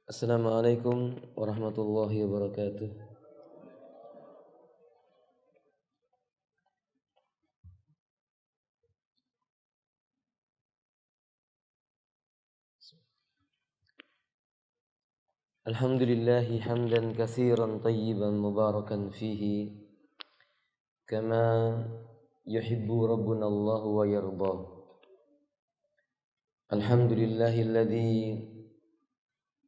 Assalamualaikum warahmatullahi wabarakatuh. Alhamdulillahi hamdan katsiran tayyiban mubarakan fihi kama yuhibbu rabbuna Allah wa yarda. Alhamdulillahilladzi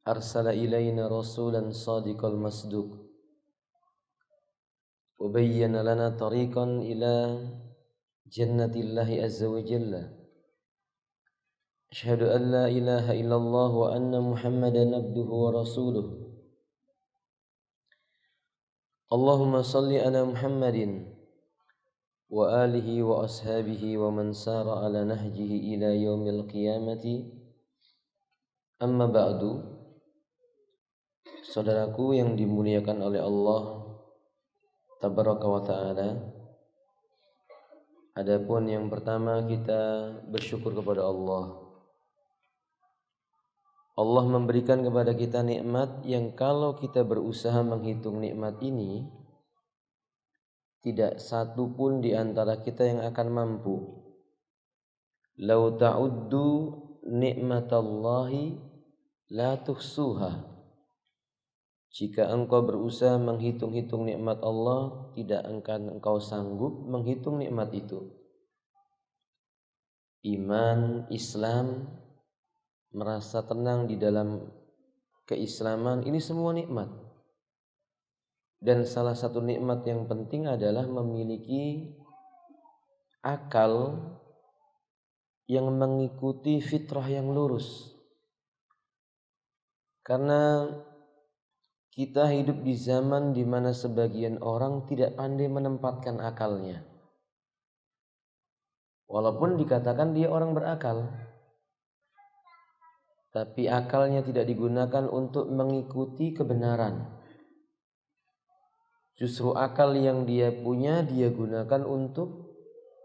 arsala ilayna rasulan sadiqal masduq wa bayyana lana tariqan ila jannatillahi azza wa jalla. Asyhadu an la ilaha illallah wa anna Muhammadan abduhu wa rasuluh. Allahumma salli ala Muhammadin wa alihi wa ashabihi wa man sara ala nahjihi ila yaumil qiyamati. Amma ba'du. Saudaraku yang dimuliakan oleh Allah tabaraka wa ta'ala, adapun yang pertama kita bersyukur kepada Allah. Allah memberikan kepada kita nikmat yang kalau kita berusaha menghitung nikmat ini, tidak satu pun di antara kita yang akan mampu. Lau ta'uddu nikmatallahi la tuhsuha. Jika engkau berusaha menghitung-hitung nikmat Allah, tidak akan engkau sanggup menghitung nikmat itu. Iman, Islam, merasa tenang di dalam keislaman, ini semua nikmat. Dan salah satu nikmat yang penting adalah memiliki akal yang mengikuti fitrah yang lurus. Karena kita hidup di zaman di mana sebagian orang tidak pandai menempatkan akalnya. Walaupun dikatakan dia orang berakal, tapi akalnya tidak digunakan untuk mengikuti kebenaran. Justru akal yang dia punya dia gunakan untuk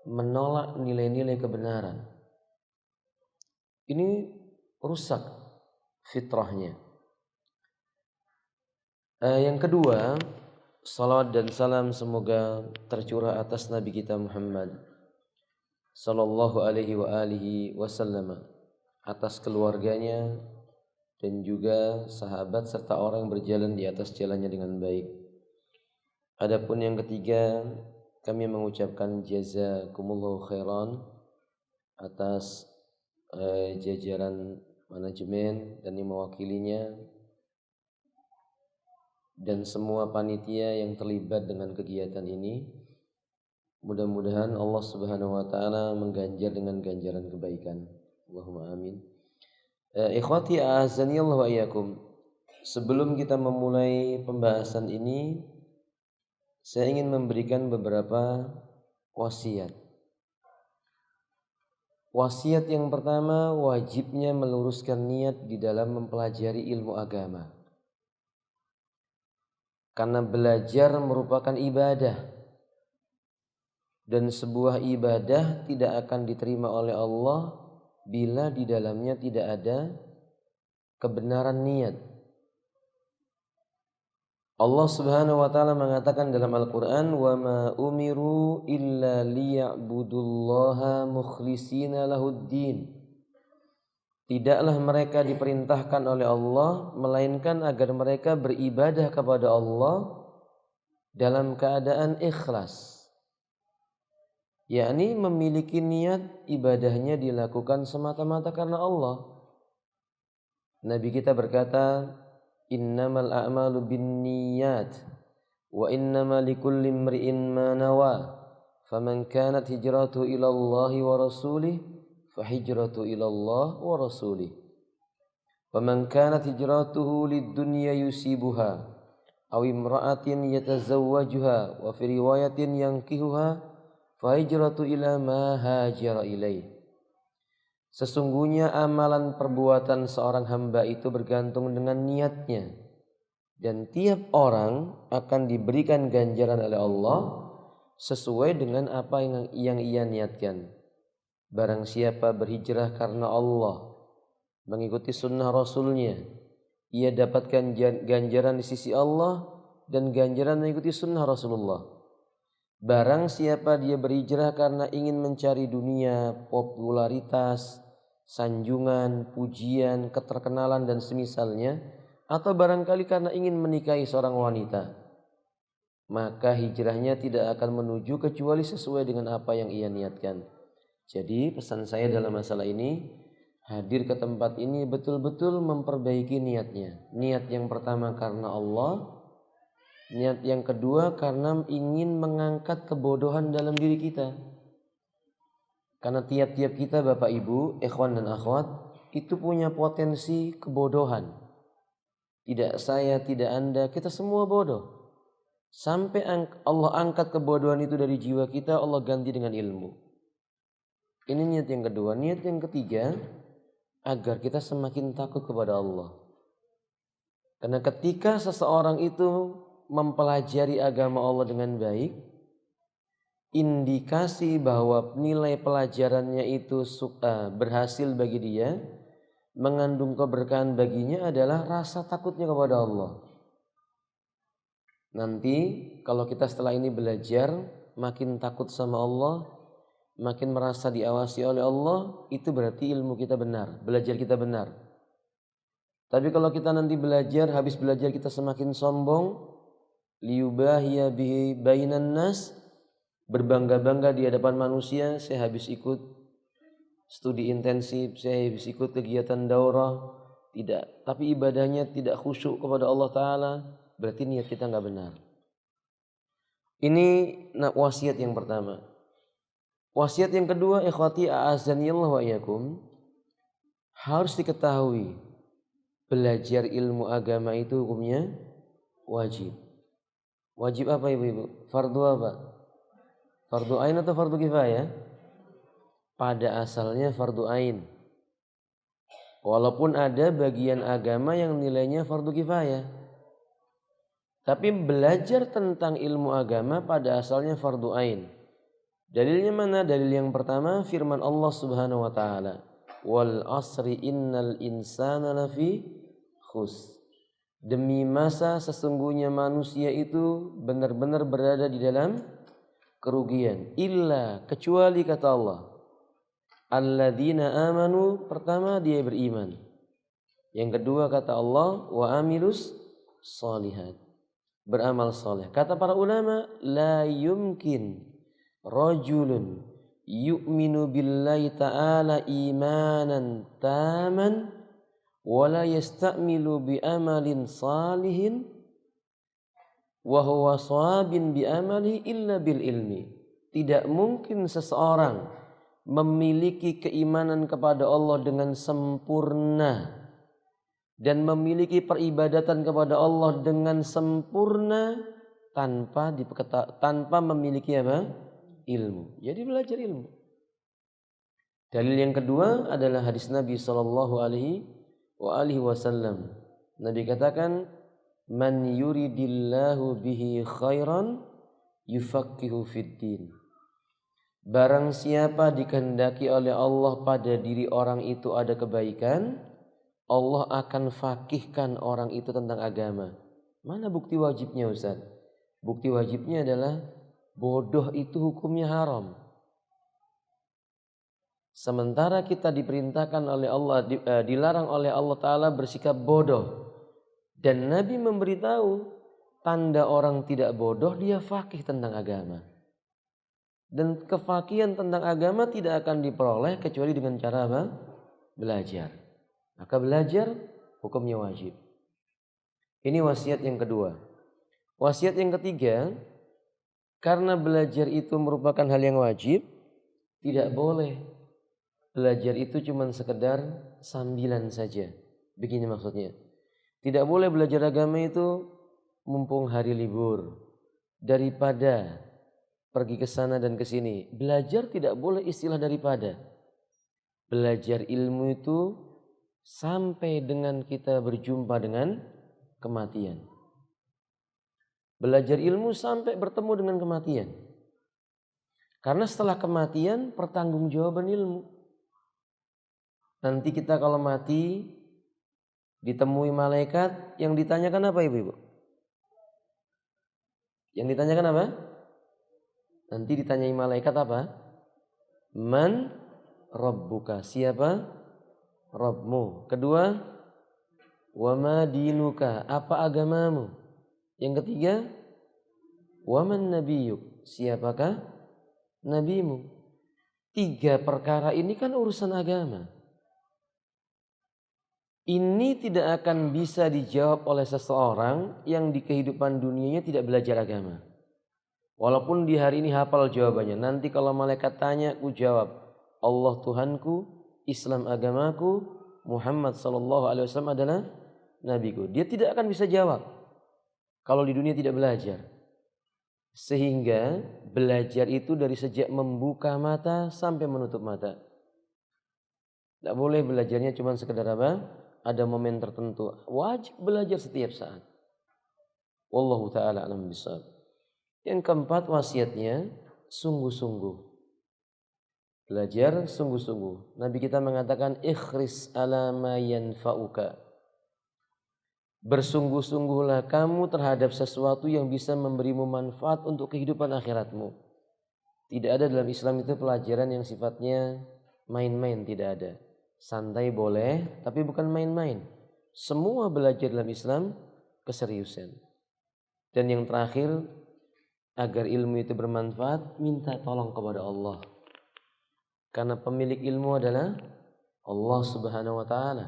menolak nilai-nilai kebenaran. Ini rusak fitrahnya. Yang kedua, salawat dan salam semoga tercurah atas Nabi kita Muhammad sallallahu alaihi wa alihi wasallam, atas keluarganya dan juga sahabat serta orang yang berjalan di atas jalannya dengan baik. Adapun yang ketiga, kami mengucapkan jazakumullahu khairan atas jajaran manajemen dan yang mewakilinya dan semua panitia yang terlibat dengan kegiatan ini. Mudah-mudahan Allah Subhanahu wa taala mengganjar dengan ganjaran kebaikan. Allahumma amin. Ikhwati a'azzani Allah wa iyyakum. Sebelum kita memulai pembahasan ini, saya ingin memberikan beberapa wasiat. Wasiat yang pertama, wajibnya meluruskan niat di dalam mempelajari ilmu agama. Karena belajar merupakan ibadah. Dan sebuah ibadah tidak akan diterima oleh Allah bila di dalamnya tidak ada kebenaran niat. Allah Subhanahu wa taala mengatakan dalam Al-Qur'an, "Wa ma umiru illa liya'budullaha mukhlishina lahuddin." Tidaklah mereka diperintahkan oleh Allah melainkan agar mereka beribadah kepada Allah dalam keadaan ikhlas. Yakni memiliki niat ibadahnya dilakukan semata-mata karena Allah. Nabi kita berkata, "Innamal a'malu binniyat wa innamal likulli imri'in ma nawa. Faman kanat hijratuhu ila Allah wa rasulih, fahijratuhu ila Allah wa rasulih. Faman kanat hijratuhu lid-dunya yusibuha aw imra'atin yatazawwajuha wa fi riwayatin yankihuha fahijratu ila ma hajara ilaih." Sesungguhnya amalan perbuatan seorang hamba itu bergantung dengan niatnya, dan tiap orang akan diberikan ganjaran oleh Allah sesuai dengan apa yang ia niatkan. Barang siapa berhijrah karena Allah, mengikuti sunnah Rasulnya, ia dapatkan ganjaran di sisi Allah dan ganjaran mengikuti sunnah Rasulullah. Barang siapa dia berhijrah karena ingin mencari dunia, popularitas, sanjungan, pujian, keterkenalan dan semisalnya, atau barangkali karena ingin menikahi seorang wanita, maka hijrahnya tidak akan menuju kecuali sesuai dengan apa yang ia niatkan. Jadi pesan saya dalam masalah ini, hadir ke tempat ini betul-betul memperbaiki niatnya. Niat yang pertama karena Allah, niat yang kedua karena ingin mengangkat kebodohan dalam diri kita. Karena tiap-tiap kita Bapak Ibu, ikhwan dan akhwat, itu punya potensi kebodohan. Tidak saya, tidak Anda, kita semua bodoh. Sampai Allah angkat kebodohan itu dari jiwa kita, Allah ganti dengan ilmu. Ini niat yang kedua. Niat yang ketiga, agar kita semakin takut kepada Allah. Karena ketika seseorang itu mempelajari agama Allah dengan baik, indikasi bahwa nilai pelajarannya itu berhasil bagi dia, mengandung keberkahan baginya adalah rasa takutnya kepada Allah. Nanti kalau kita setelah ini belajar, makin takut sama Allah, makin merasa diawasi oleh Allah, itu berarti ilmu kita benar, belajar kita benar. Tapi kalau kita nanti belajar, habis belajar kita semakin sombong, liyubahiya bihi bainan nas, berbangga-bangga di hadapan manusia, saya habis ikut studi intensif, saya habis ikut kegiatan daurah, tidak, tapi ibadahnya tidak khusyuk kepada Allah Ta'ala, berarti niat kita nggak benar. Ini wasiat yang pertama. Wasiat yang kedua, ikhwati a'azanillah wa iyyakum, harus diketahui belajar ilmu agama itu hukumnya wajib. Wajib apa ibu-ibu? Fardu apa? Fardu ain atau fardu kifayah? Pada asalnya fardu ain. Walaupun ada bagian agama yang nilainya fardu kifayah. Tapi belajar tentang ilmu agama pada asalnya fardu ain. Dalilnya mana? Dalil yang pertama firman Allah Subhanahu wa taala, "Wal asri innal insana lafi khus." Demi masa sesungguhnya manusia itu benar-benar berada di dalam kerugian, illa kecuali kata Allah, alladzina amanu, pertama dia beriman. Yang kedua kata Allah, wa amilus sholihat, beramal soleh. Kata para ulama, la yumkin rajulun yu'minu billahi ta'ala imanan taman wala yasta'milu bi amalin salihin wa huwa shawabin bi amali illa bil ilmi. Tidak mungkin seseorang memiliki keimanan kepada Allah dengan sempurna dan memiliki peribadatan kepada Allah dengan sempurna tanpa memiliki apa? Ilmu. Jadi belajar ilmu. Dalil yang kedua adalah hadis Nabi sallallahu alaihi wasallam. Nabi katakan, "Man yuridillahu bihi khairan yufaqihu fid din." Barang siapa dikehendaki oleh Allah pada diri orang itu ada kebaikan, Allah akan fakihkan orang itu tentang agama. Mana bukti wajibnya Ustaz? Bukti wajibnya adalah bodoh itu hukumnya haram. Sementara kita diperintahkan oleh Allah, dilarang oleh Allah Ta'ala bersikap bodoh. Dan Nabi memberitahu, tanda orang tidak bodoh, dia fakih tentang agama. Dan kefakihan tentang agama tidak akan diperoleh kecuali dengan cara apa? Belajar. Maka belajar hukumnya wajib. Ini wasiat yang kedua. Wasiat yang ketiga, karena belajar itu merupakan hal yang wajib, tidak boleh belajar itu cuma sekedar sambilan saja. Begini maksudnya. Tidak boleh belajar agama itu mumpung hari libur. Daripada pergi ke sana dan ke sini. Belajar tidak boleh istilah daripada. Belajar ilmu itu sampai dengan kita berjumpa dengan kematian. Belajar ilmu sampai bertemu dengan kematian. Karena setelah kematian pertanggungjawaban ilmu. Nanti kita kalau mati Ditemui malaikat, yang ditanyakan apa ibu-ibu? Yang ditanyakan apa? Nanti ditanyai malaikat apa? Man rabbuka? Siapa Rabbmu? Kedua, wama dinuka? Apa agamamu? Yang ketiga, waman nabiyuk? Siapakah nabimu? 3 perkara ini kan urusan agama. Ini tidak akan bisa dijawab oleh seseorang yang di kehidupan dunianya tidak belajar agama. Walaupun di hari ini hafal jawabannya, nanti kalau malaikat tanya, ku jawab, Allah Tuhanku, Islam agamaku, Muhammad sallallahu alaihi wasallam adalah nabiku. Dia tidak akan bisa jawab kalau di dunia tidak belajar. Sehingga belajar itu dari sejak membuka mata sampai menutup mata. Tidak boleh belajarnya cuma sekedar apa? Ada momen tertentu. Wajib belajar setiap saat. Wallahu ta'ala alam bishawab. Yang keempat wasiatnya, sungguh-sungguh. Belajar sungguh-sungguh. Nabi kita mengatakan, ikhris ala ma yanfa'uka. Bersungguh-sungguhlah kamu terhadap sesuatu yang bisa memberimu manfaat untuk kehidupan akhiratmu. Tidak ada dalam Islam itu pelajaran yang sifatnya main-main, tidak ada. Santai boleh, tapi bukan main-main. Semua belajar dalam Islam keseriusan. Dan yang terakhir, agar ilmu itu bermanfaat, minta tolong kepada Allah. Karena pemilik ilmu adalah Allah Subhanahu wa taala.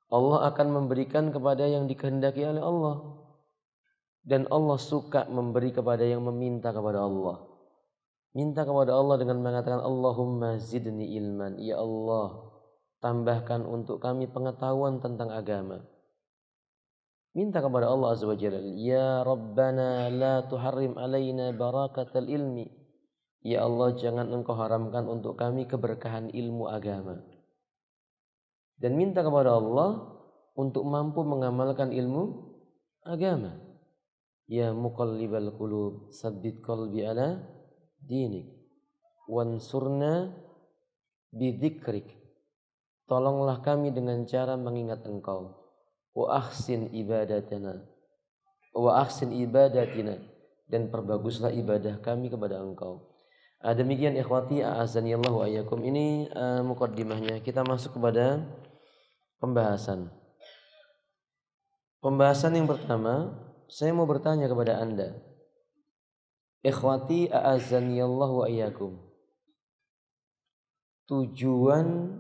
Allah akan memberikan kepada yang dikehendaki oleh Allah. Dan Allah suka memberi kepada yang meminta kepada Allah. Minta kepada Allah dengan mengatakan Allahumma zidni ilman. Ya Allah, tambahkan untuk kami pengetahuan tentang agama. Minta kepada Allah Azza wa Jalla. Ya Rabbana la tuharrim alaina barakatal ilmi. Ya Allah, jangan engkau haramkan untuk kami keberkahan ilmu agama. Dan minta kepada Allah untuk mampu mengamalkan ilmu agama. Ya muqallibal qulub, sabbit qalbi ala dinik, wansurna bidzikrik. Tolonglah kami dengan cara mengingat Engkau. Wa ahsin ibadatina, dan perbaguslah ibadah kami kepada Engkau. Demikian ikhwati a'azanillahu wa iyyakum. Ini muqaddimahnya. Kita masuk kepada pembahasan. Pembahasan yang pertama, saya mau bertanya kepada Anda. Ikhwati a'azanillahu wa iyyakum. Tujuan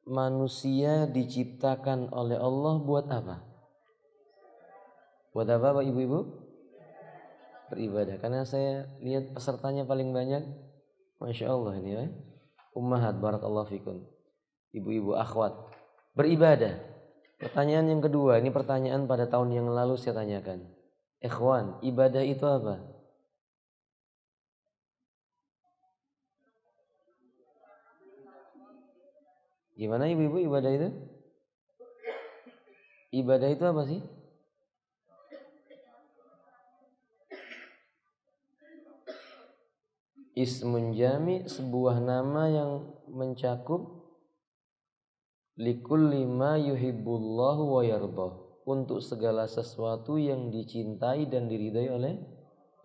manusia diciptakan oleh Allah buat apa? Buat apa Pak Ibu-ibu? Beribadah. Karena saya lihat pesertanya paling banyak, Masya Allah ini ya. Ummahat barakallahu fikum. Ibu-ibu akhwat. Beribadah. Pertanyaan yang kedua, ini pertanyaan pada tahun yang lalu saya tanyakan. Ikhwan, ibadah itu apa? Gimana ibu-ibu ibadah itu? Ibadah itu apa sih? Ismun jami, sebuah nama yang mencakup likulli ma yuhibbullahu wa yardah, untuk segala sesuatu yang dicintai dan diridai oleh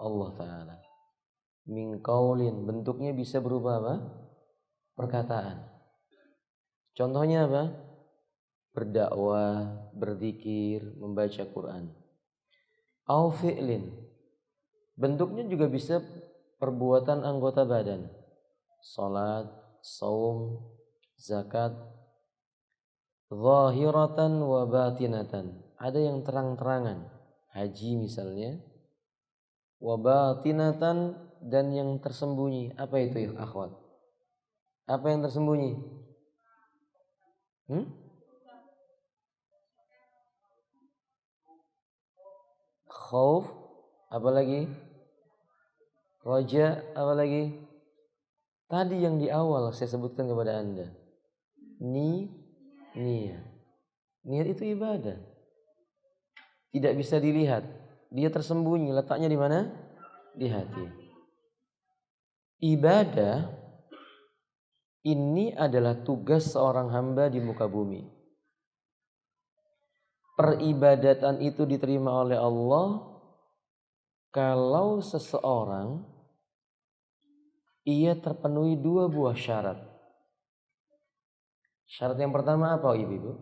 Allah Ta'ala. Min qaulin, bentuknya bisa berupa apa? Perkataan. Contohnya apa? Berdakwah, berzikir, membaca Quran. Au fi'lin, bentuknya juga bisa perbuatan anggota badan. Salat, saum, zakat. Zahiratan wa batinatan, ada yang terang-terangan, haji misalnya. Wa batinatan, dan yang tersembunyi. Apa itu ya akhwat? Apa yang tersembunyi? Khauf, apa lagi? Roja, apa lagi? Tadi yang di awal saya sebutkan kepada Anda. Niat. Niat itu ibadah. Tidak bisa dilihat. Dia tersembunyi, letaknya di mana? Di hati. Ibadah ini adalah tugas seorang hamba di muka bumi. peribadatan itu diterima oleh Allah kalau seseorang ia terpenuhi 2 buah syarat. Syarat yang pertama apa Ibu?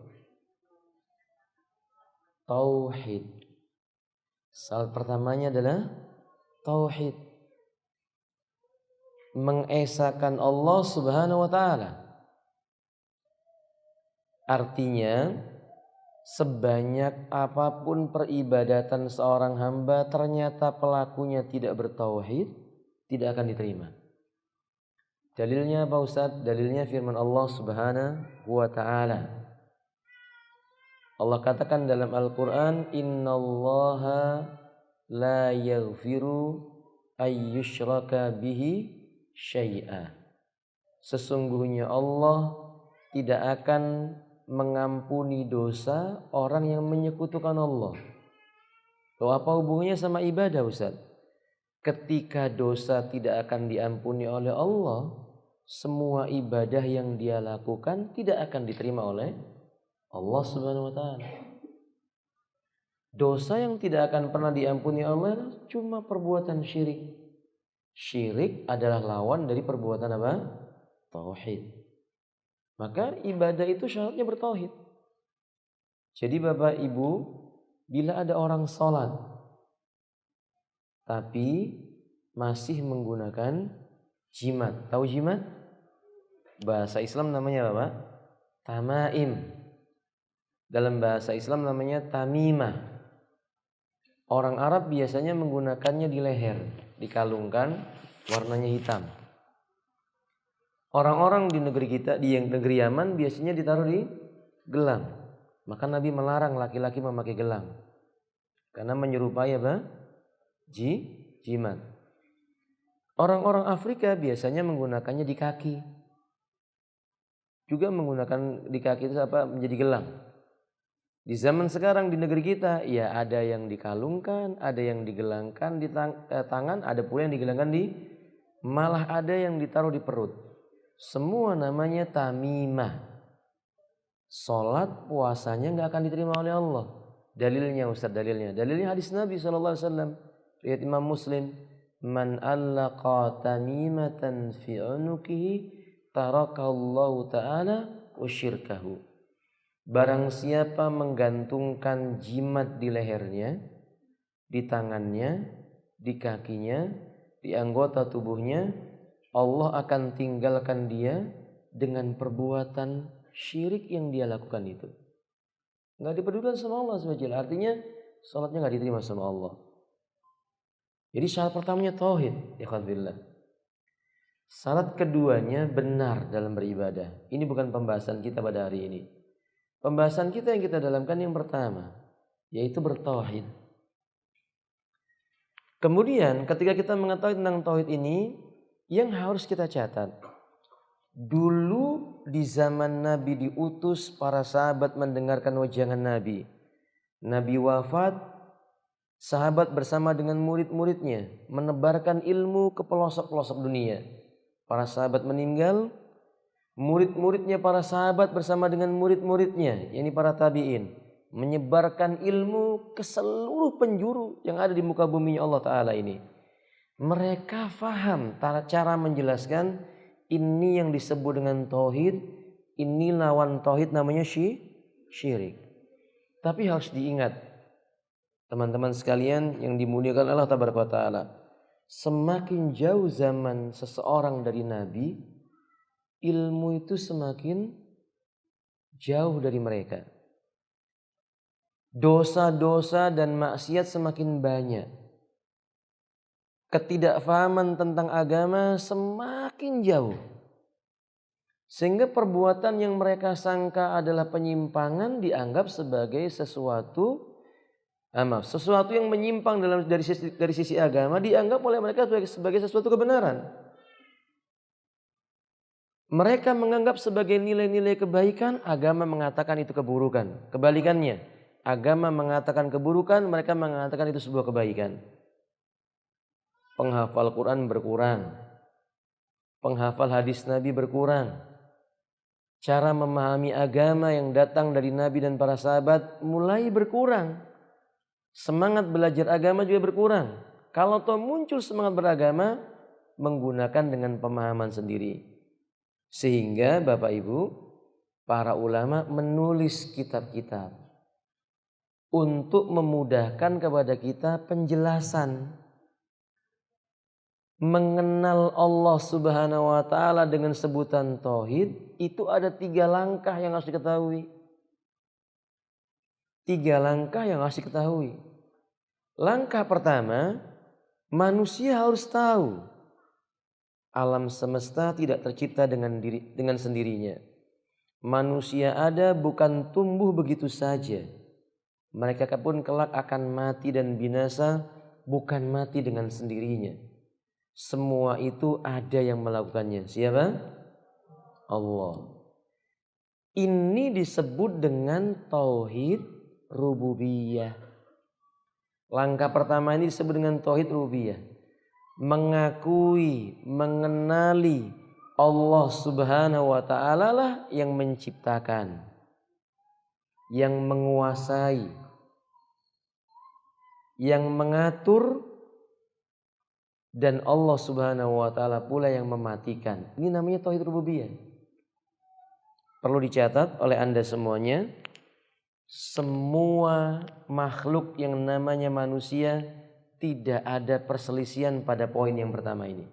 Tauhid. Syarat pertamanya adalah tauhid. Mengesahkan Allah Subhanahu wa taala. Artinya sebanyak apapun peribadatan seorang hamba ternyata pelakunya tidak bertauhid, tidak akan diterima. Dalilnya apa Ustaz? Dalilnya firman Allah Subhanahu wa taala. Allah katakan dalam Al-Qur'an, "Innallaha la yaghfiru ayyushraka bihi syai'a." Sesungguhnya Allah tidak akan mengampuni dosa orang yang menyekutukan Allah. Loh, apa hubungannya sama ibadah Ustaz? Ketika dosa tidak akan diampuni oleh Allah, semua ibadah yang dia lakukan tidak akan diterima oleh Allah Subhanahu wa taala. Dosa yang tidak akan pernah diampuni Allah cuma perbuatan syirik. Syirik adalah lawan dari perbuatan apa? Tauhid. Maka ibadah itu syaratnya bertauhid. Jadi Bapak Ibu, bila ada orang sholat tapi masih menggunakan jimat. Tahu jimat? Bahasa Islam namanya apa? Tamaim. Dalam bahasa Islam namanya tamimah. Orang Arab biasanya menggunakannya di leher, dikalungkan, warnanya hitam. Orang-orang di negeri kita, di negeri Yaman biasanya ditaruh di gelang. Maka Nabi melarang laki-laki memakai gelang. Karena menyerupai apa? Jimat. Orang-orang Afrika biasanya menggunakannya di kaki. Juga menggunakan di kaki itu apa? Menjadi gelang. Di zaman sekarang di negeri kita, ya ada yang dikalungkan, ada yang digelangkan di tangan, ada pula yang digelangkan malah ada yang ditaruh di perut. Semua namanya tamimah. Salat puasanya nggak akan diterima oleh Allah. Dalilnya Ustaz, dalilnya hadis Nabi SAW. Riwayat Imam Muslim, man allaqa tamimatan fi unukihi tarakallahu ta'ala wa syirkahu. Barang siapa menggantungkan jimat di lehernya, di tangannya, di kakinya, di anggota tubuhnya, Allah akan tinggalkan dia dengan perbuatan syirik yang dia lakukan itu. Nggak dipedulikan sama Allah SWT. Artinya sholatnya nggak diterima sama Allah. Jadi syarat pertamanya tauhid. Ikhwanillah. Syarat keduanya benar dalam beribadah. Ini bukan pembahasan kita pada hari ini. Pembahasan kita yang kita dalamkan yang pertama, yaitu bertauhid. Kemudian ketika kita mengetahui tentang tauhid ini, yang harus kita catat, dulu di zaman Nabi diutus, para sahabat mendengarkan wajangan Nabi. Nabi wafat, sahabat bersama dengan murid-muridnya menebarkan ilmu ke pelosok-pelosok dunia. Para sahabat meninggal, murid-muridnya para sahabat bersama dengan murid-muridnya, yakni para tabi'in, menyebarkan ilmu ke seluruh penjuru yang ada di muka bumi Allah Ta'ala ini. Mereka faham cara menjelaskan ini yang disebut dengan tauhid, ini lawan tauhid namanya syirik. Tapi harus diingat, teman-teman sekalian yang dimuliakan Allah Tabaraka Ta'ala, semakin jauh zaman seseorang dari Nabi, ilmu itu semakin jauh dari mereka. Dosa-dosa dan maksiat semakin banyak. Ketidakfahaman tentang agama semakin jauh. Sehingga perbuatan yang mereka sangka adalah penyimpangan dianggap sebagai sesuatu yang menyimpang dari sisi agama dianggap oleh mereka sebagai sesuatu kebenaran. Mereka menganggap sebagai nilai-nilai kebaikan, agama mengatakan itu keburukan. Kebalikannya, agama mengatakan keburukan, mereka mengatakan itu sebuah kebaikan. Penghafal Quran berkurang, penghafal hadis Nabi berkurang, Cara memahami agama yang datang dari Nabi dan para sahabat mulai berkurang. Semangat belajar agama juga berkurang. Kalau toh muncul semangat beragama, menggunakan dengan pemahaman sendiri. Sehingga Bapak Ibu, para ulama menulis kitab-kitab untuk memudahkan kepada kita penjelasan. Mengenal Allah Subhanahu wa ta'ala dengan sebutan tauhid, itu ada 3 langkah yang harus diketahui. 3 langkah yang harus diketahui. Langkah pertama, manusia harus tahu alam semesta tidak tercipta dengan sendirinya. Manusia ada bukan tumbuh begitu saja. Mereka pun kelak akan mati dan binasa, bukan mati dengan sendirinya. Semua itu ada yang melakukannya. Siapa? Allah. Ini disebut dengan tauhid rububiyah. Langkah pertama ini disebut dengan tauhid rububiyah. Mengakui, mengenali Allah Subhanahu wa ta'ala lah yang menciptakan, yang menguasai, yang mengatur, dan Allah Subhanahu wa ta'ala pula yang mematikan. Ini namanya tauhid rububiyah. Perlu dicatat oleh Anda semuanya, semua makhluk yang namanya manusia tidak ada perselisihan pada poin yang pertama ini.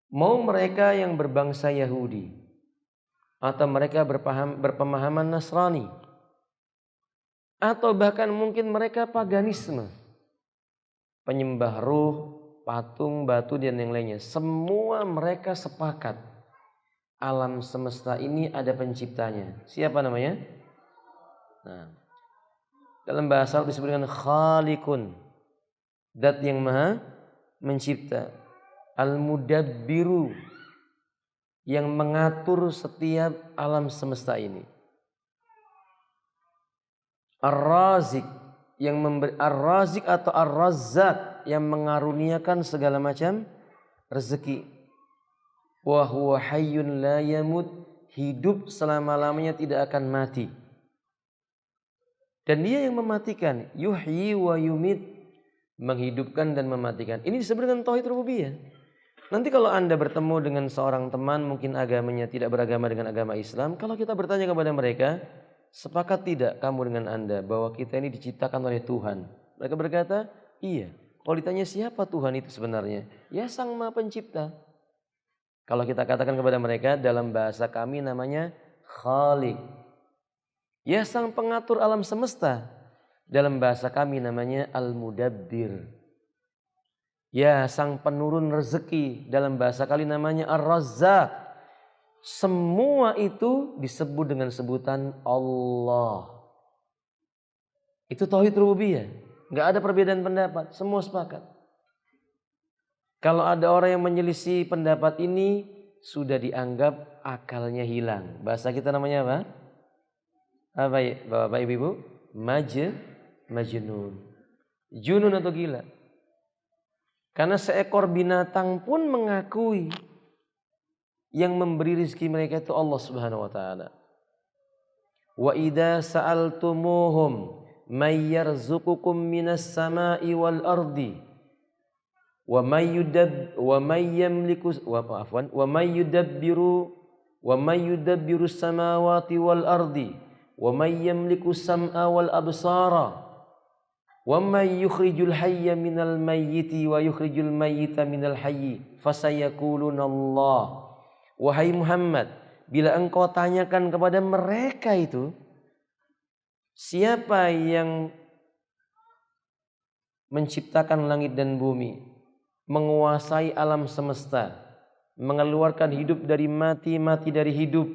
Mau mereka yang berbangsa Yahudi atau mereka berpemahaman Nasrani, atau bahkan mungkin mereka paganisme, penyembah ruh, patung, batu dan yang lainnya. Semua mereka sepakat alam semesta ini ada penciptanya. Siapa namanya? Nah, dalam bahasa Arab disebut dengan Khaliqun, zat yang maha mencipta. Al-Mudabbiru, yang mengatur setiap alam semesta ini. Ar-Razik, yang memberi, Ar-Razik atau Ar-Razzaq, yang mengaruniakan segala macam rezeki. Wa huwa hayyun la yamut, hidup selama-lamanya tidak akan mati. Dan dia yang mematikan, yuhyi wa yumit, menghidupkan dan mematikan. Ini disebut dengan tauhid rububiyah. Nanti kalau Anda bertemu dengan seorang teman mungkin agamanya tidak beragama dengan agama Islam, kalau kita bertanya kepada mereka, sepakat tidak kamu dengan Anda bahwa kita ini diciptakan oleh Tuhan? Mereka berkata, iya. Kalau ditanya siapa Tuhan itu sebenarnya? Ya, Sang Maha Pencipta. Kalau kita katakan kepada mereka, dalam bahasa kami namanya Khaliq. Ya, Sang Pengatur alam semesta. Dalam bahasa kami namanya Al-Mudabbir. Ya, Sang Penurun rezeki. Dalam bahasa kali namanya Ar-Razzaq. Semua itu disebut dengan sebutan Allah. Itu tauhid rububiyah. Gak ada perbedaan pendapat, semua sepakat. Kalau ada orang yang menyelisih pendapat ini, sudah dianggap akalnya hilang. Bahasa kita namanya apa? Apa ya, Bapak Ibu? Majnun. Junun atau gila. Karena seekor binatang pun mengakui yang memberi rezeki mereka itu Allah Subhanahu wa ta'ala. Wa idza sa'altumuhum may yarzuqukum minas sama'i wal ardi wa may yudabbiru samawati wal ardi wa may yamliku sam'a wal absara wa may yukhrijul hayya minal mayyiti wa yukhrijul mayyita minal hayyi fasayaquluna Allah. Wahai Muhammad, bila engkau tanyakan kepada mereka itu, siapa yang menciptakan langit dan bumi, menguasai alam semesta, mengeluarkan hidup dari mati, mati dari hidup,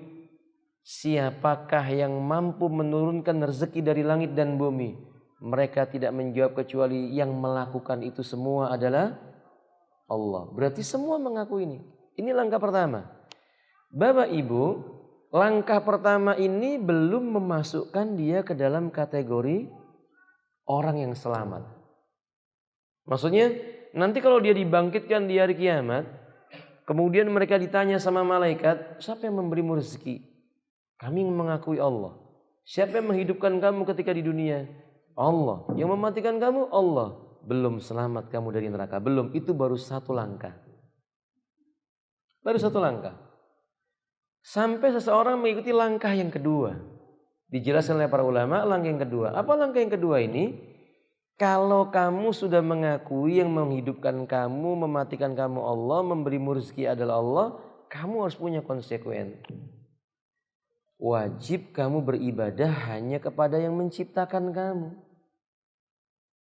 siapakah yang mampu menurunkan rezeki dari langit dan bumi? Mereka tidak menjawab kecuali yang melakukan itu semua adalah Allah. Berarti semua mengaku ini. Ini langkah pertama. Bapak Ibu, langkah pertama ini belum memasukkan dia ke dalam kategori orang yang selamat. Maksudnya nanti kalau dia dibangkitkan di hari kiamat, Kemudian mereka ditanya sama malaikat, siapa yang memberimu rezeki? Kami mengakui Allah. Siapa yang menghidupkan kamu ketika di dunia? Allah. Yang mematikan kamu? Allah. Belum selamat kamu dari neraka. Belum. Itu baru satu langkah. Baru satu langkah. Sampai seseorang mengikuti langkah yang kedua. Dijelaskan oleh para ulama langkah yang kedua. Apa langkah yang kedua ini? Kalau kamu sudah mengakui yang menghidupkan kamu, mematikan kamu Allah, memberimu rezeki adalah Allah, kamu harus punya konsekuensi. Wajib kamu beribadah hanya kepada yang menciptakan kamu.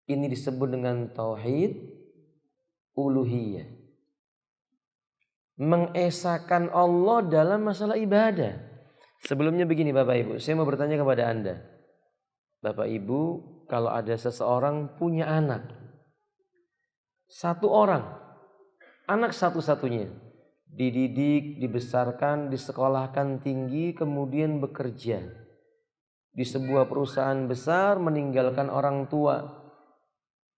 Ini disebut dengan tauhid uluhiyah. Mengesahkan Allah dalam masalah ibadah. Sebelumnya begini Bapak Ibu, saya mau bertanya kepada Anda. Bapak Ibu, kalau ada seseorang punya anak, satu orang, anak satu-satunya, dididik, dibesarkan, disekolahkan tinggi, kemudian bekerja di sebuah perusahaan besar, meninggalkan orang tua.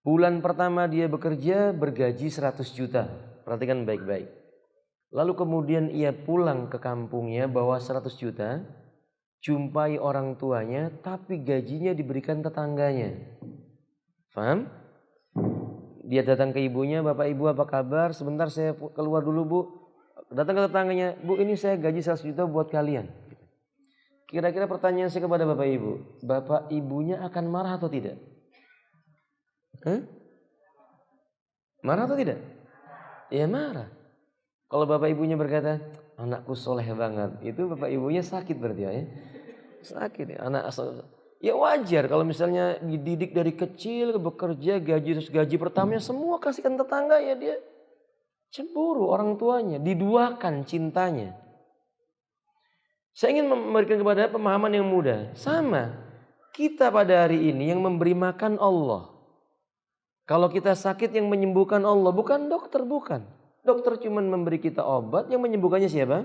Bulan pertama dia bekerja bergaji 100 juta. Perhatikan baik-baik. Lalu kemudian ia pulang ke kampungnya bawa 100 juta. Jumpai orang tuanya tapi gajinya diberikan tetangganya. Paham? Dia datang ke ibunya, Bapak Ibu apa kabar? Sebentar saya keluar dulu Bu. Datang ke tetangganya, Bu ini saya gaji 100 juta buat kalian. Kira-kira pertanyaan saya kepada Bapak Ibu, Bapak Ibunya akan marah atau tidak? Marah atau tidak? Ya marah. Kalau Bapak Ibunya berkata, anakku soleh banget, itu Bapak Ibunya sakit berarti ya. Sakit ya. Anak asal. Ya wajar kalau misalnya dididik dari kecil, bekerja, gaji pertamanya semua kasihkan tetangga ya dia cemburu orang tuanya, diduakan cintanya. Saya ingin memberikan kepada pemahaman yang mudah. Sama, kita pada hari ini yang memberi makan Allah. Kalau kita sakit yang menyembuhkan Allah, bukan dokter, bukan. Dokter cuma memberi kita obat, yang menyembuhkannya siapa?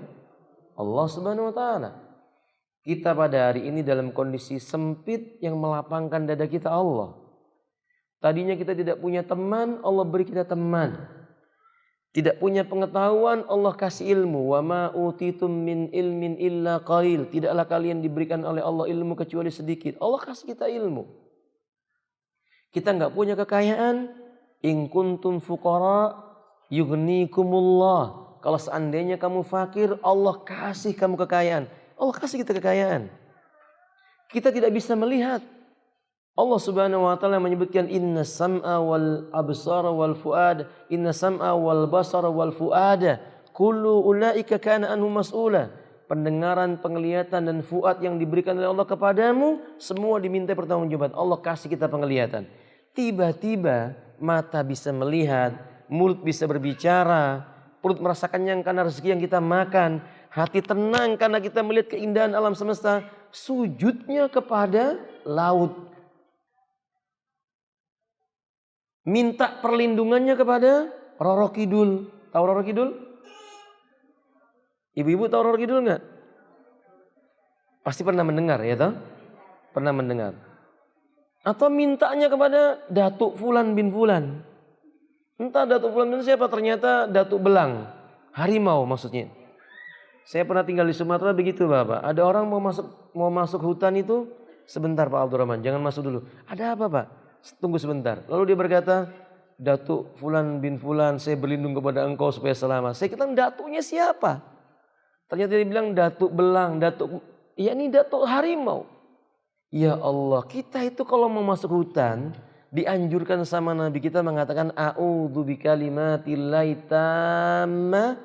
Allah Subhanahu wa Ta'ala. Kita pada hari ini dalam kondisi sempit yang melapangkan dada kita Allah. Tadinya kita tidak punya teman, Allah beri kita teman. Tidak punya pengetahuan, Allah kasih ilmu. Wa ma utitum min ilmin illa qalil. Tidaklah kalian diberikan oleh Allah ilmu kecuali sedikit. Allah kasih kita ilmu. Kita nggak punya kekayaan. In kuntum fuqara yughnikumullah. Kalau seandainya kamu fakir, Allah kasih kamu kekayaan. Allah kasih kita kekayaan. Kita tidak bisa melihat. Allah Subhanahu wa Ta'ala menyebutkan inna sam'a wal absara wal fuada, inna sam'a wal basara wal fuada, kullu ulaika kana anhu mas'ula. Pendengaran, penglihatan dan fuad yang diberikan oleh Allah kepadamu semua diminta pertanggungjawaban. Allah kasih kita penglihatan. Tiba-tiba mata bisa melihat, mulut bisa berbicara, perut merasakan yang karena rezeki yang kita makan, hati tenang karena kita melihat keindahan alam semesta, sujudnya kepada laut. Minta perlindungannya kepada Roro Kidul. Tahu Roro Kidul? Ibu-ibu tahu Roro Kidul enggak? Pasti pernah mendengar ya toh? Pernah mendengar. Atau mintanya kepada Datuk Fulan bin Fulan. Entah Datuk Fulan bin siapa, ternyata Datuk Belang. Harimau maksudnya. Saya pernah tinggal di Sumatera begitu Bapak. Ada orang mau masuk hutan itu, sebentar Pak Abdurrahman, jangan masuk dulu. Ada apa Pak? Tunggu sebentar. Lalu dia berkata, Datuk Fulan bin Fulan, saya berlindung kepada engkau supaya selamat. Saya kira datuknya siapa? Ternyata dia bilang Datuk Belang, ya ini Datuk Harimau. Ya Allah, kita itu kalau mau masuk hutan, dianjurkan sama Nabi kita mengatakan a'udzu bikalimatillahi tamma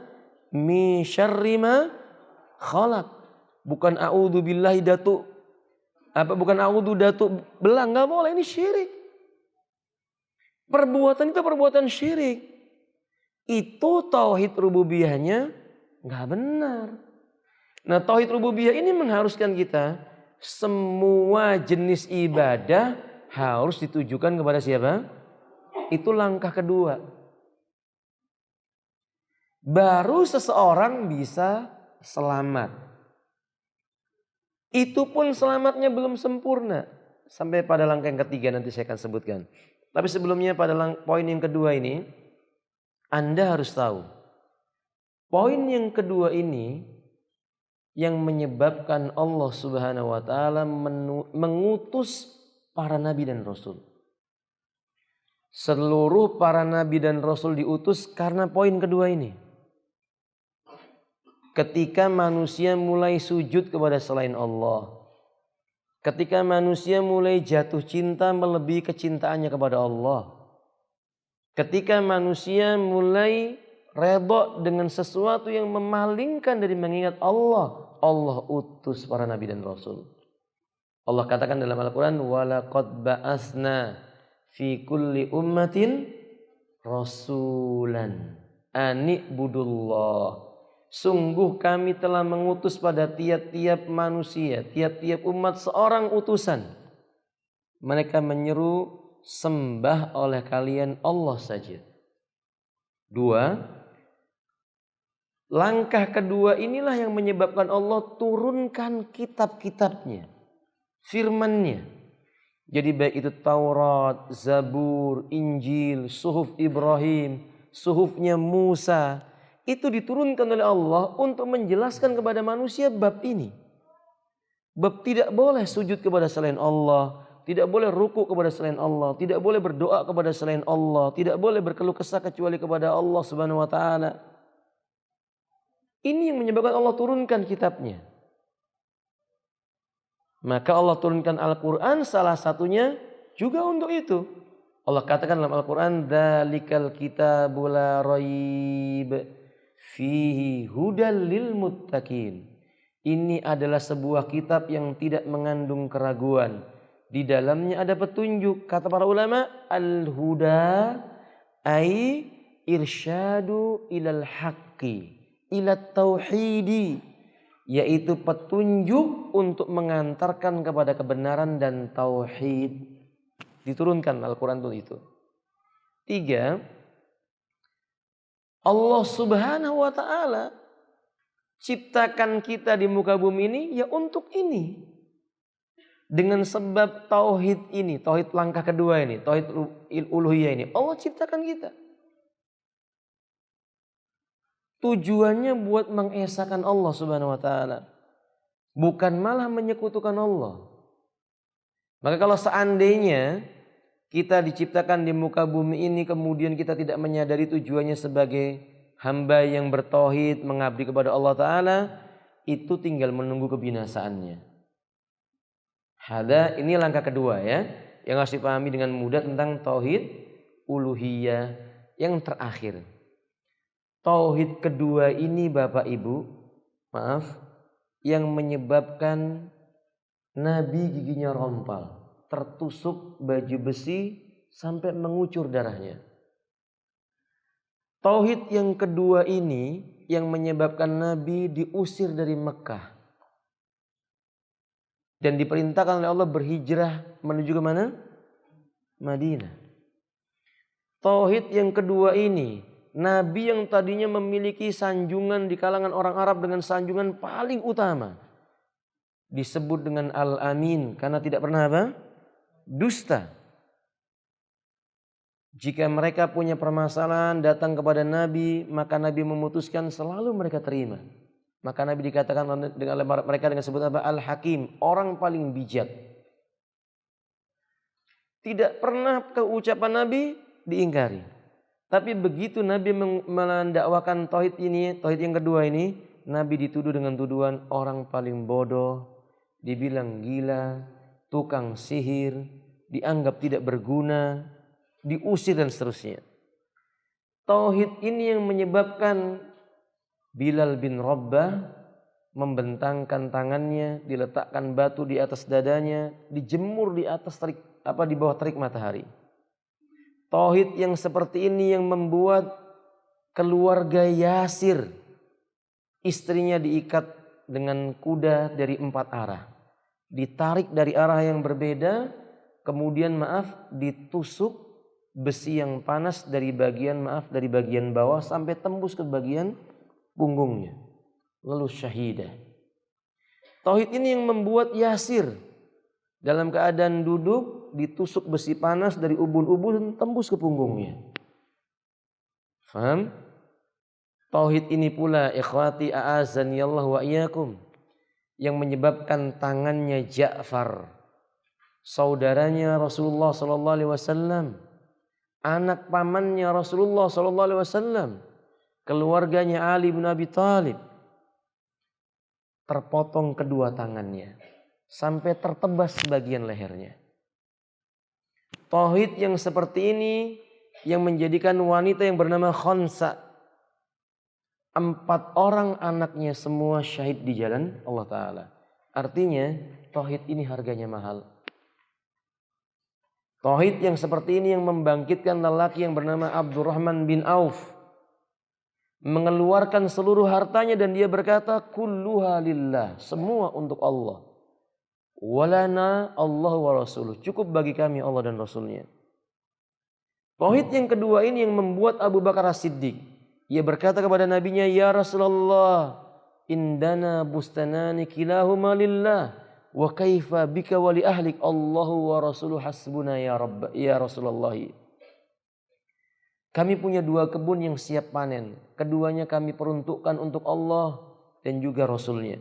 min syarri ma khalaq. Bukan a'udzu billahi Datuk bukan a'udzu Datuk Belang, enggak boleh, ini syirik. Perbuatan itu perbuatan syirik. Itu tauhid rububiyahnya enggak benar. Nah, tauhid rububiyah ini mengharuskan kita semua jenis ibadah harus ditujukan kepada siapa? Itu langkah kedua. Baru seseorang bisa selamat. Itu pun selamatnya belum sempurna. Sampai pada langkah yang ketiga nanti saya akan sebutkan. Tapi sebelumnya pada poin yang kedua ini, Anda harus tahu. Poin yang kedua ini yang menyebabkan Allah Subhanahu wa taala mengutus para nabi dan rasul. Seluruh para nabi dan rasul diutus karena poin kedua ini. Ketika manusia mulai sujud kepada selain Allah, ketika manusia mulai jatuh cinta melebihi kecintaannya kepada Allah, ketika manusia mulai redha dengan sesuatu yang memalingkan dari mengingat Allah, Allah utus para nabi dan rasul. Allah katakan dalam Al-Quran, walaqad ba'asna fi kulli ummatin rasulan ani'budullah. Sungguh kami telah mengutus pada tiap-tiap manusia, tiap-tiap umat seorang utusan. Mereka menyeru sembah oleh kalian Allah saja. Dua, langkah kedua inilah yang menyebabkan Allah turunkan kitab-kitabnya, firman-Nya. Jadi baik itu Taurat, Zabur, Injil, Suhuf Ibrahim, Suhufnya Musa, itu diturunkan oleh Allah untuk menjelaskan kepada manusia bab ini. Bab tidak boleh sujud kepada selain Allah, tidak boleh ruku kepada selain Allah, tidak boleh berdoa kepada selain Allah, tidak boleh berkeluh kesah kecuali kepada Allah Subhanahu wa taala. Ini yang menyebabkan Allah turunkan kitabnya. Maka Allah turunkan Al-Quran salah satunya juga untuk itu. Allah katakan dalam Al-Quran, dzalikal kitabu la raib fihi hudal lil muttaqin. Ini adalah sebuah kitab yang tidak mengandung keraguan. Di dalamnya ada petunjuk. Kata para ulama, al-huda ay irsyadu ilal haqqi ilat tauhidi, yaitu petunjuk untuk mengantarkan kepada kebenaran dan tauhid. Diturunkan Al-Quran itu. Tiga, Allah Subhanahu wa ta'ala ciptakan kita di muka bumi ini ya untuk ini. Dengan sebab tauhid ini, tauhid langkah kedua ini, tauhid uluhiyah ini, Allah ciptakan kita. Tujuannya buat mengesahkan Allah Subhanahu wa ta'ala, bukan malah menyekutukan Allah. Maka kalau seandainya kita diciptakan di muka bumi ini kemudian kita tidak menyadari tujuannya sebagai hamba yang bertauhid, mengabdi kepada Allah Ta'ala, itu tinggal menunggu kebinasaannya. Ini langkah kedua ya, yang harus dipahami dengan mudah tentang tauhid uluhiyah. Yang terakhir, tauhid kedua ini Bapak Ibu, yang menyebabkan Nabi giginya rompal, tertusuk baju besi sampai mengucur darahnya. Tauhid yang kedua ini yang menyebabkan Nabi diusir dari Mekah dan diperintahkan oleh Allah berhijrah menuju ke mana? Madinah. Tauhid yang kedua ini, Nabi yang tadinya memiliki sanjungan di kalangan orang Arab dengan sanjungan paling utama, disebut dengan Al-Amin karena tidak pernah dusta. Jika mereka punya permasalahan datang kepada Nabi, maka Nabi memutuskan selalu mereka terima. Maka Nabi dikatakan dengan mereka dengan sebut Al-Hakim, orang paling bijak. Tidak pernah keucapan Nabi diingkari. Tapi begitu Nabi mendakwakan tauhid ini, tauhid yang kedua ini, Nabi dituduh dengan tuduhan orang paling bodoh, dibilang gila, tukang sihir, dianggap tidak berguna, diusir dan seterusnya. Tauhid ini yang menyebabkan Bilal bin Rabbah membentangkan tangannya, diletakkan batu di atas dadanya, dijemur di atas di bawah terik matahari. Tauhid yang seperti ini yang membuat keluarga Yasir, istrinya diikat dengan kuda dari 4 arah, ditarik dari arah yang berbeda, kemudian ditusuk besi yang panas dari bagian bawah sampai tembus ke bagian punggungnya, lalu syahidah. Tauhid ini yang membuat Yasir dalam keadaan duduk ditusuk besi panas dari ubun-ubun tembus ke punggungnya. Faham? Tauhid ini pula ikhwati a'azani Allah wa iyyakum yang menyebabkan tangannya Ja'far, saudaranya Rasulullah sallallahu alaihi wasallam, anak pamannya Rasulullah sallallahu alaihi wasallam, keluarganya Ali bin Abi Thalib, terpotong kedua tangannya sampai tertebas sebagian lehernya. Tauhid yang seperti ini yang menjadikan wanita yang bernama Khansa, 4 orang anaknya semua syahid di jalan Allah Ta'ala. Artinya tauhid ini harganya mahal. Tauhid yang seperti ini yang membangkitkan lelaki yang bernama Abdurrahman bin Auf, mengeluarkan seluruh hartanya dan dia berkata kulluha lillah, semua untuk Allah. Walana Allah wa rasuluh, cukup bagi kami Allah dan Rasulnya. Tauhid yang kedua ini yang membuat Abu Bakar As-Siddiq, ia berkata kepada nabinya, ya Rasulullah, indana bustanani kilahuma lillah, wa kaifa bika wa li ahlik, Allahu wa rasuluh hasbuna ya Rabb, ya Rasulullah. Kami punya 2 kebun yang siap panen, keduanya kami peruntukkan untuk Allah dan juga Rasulnya.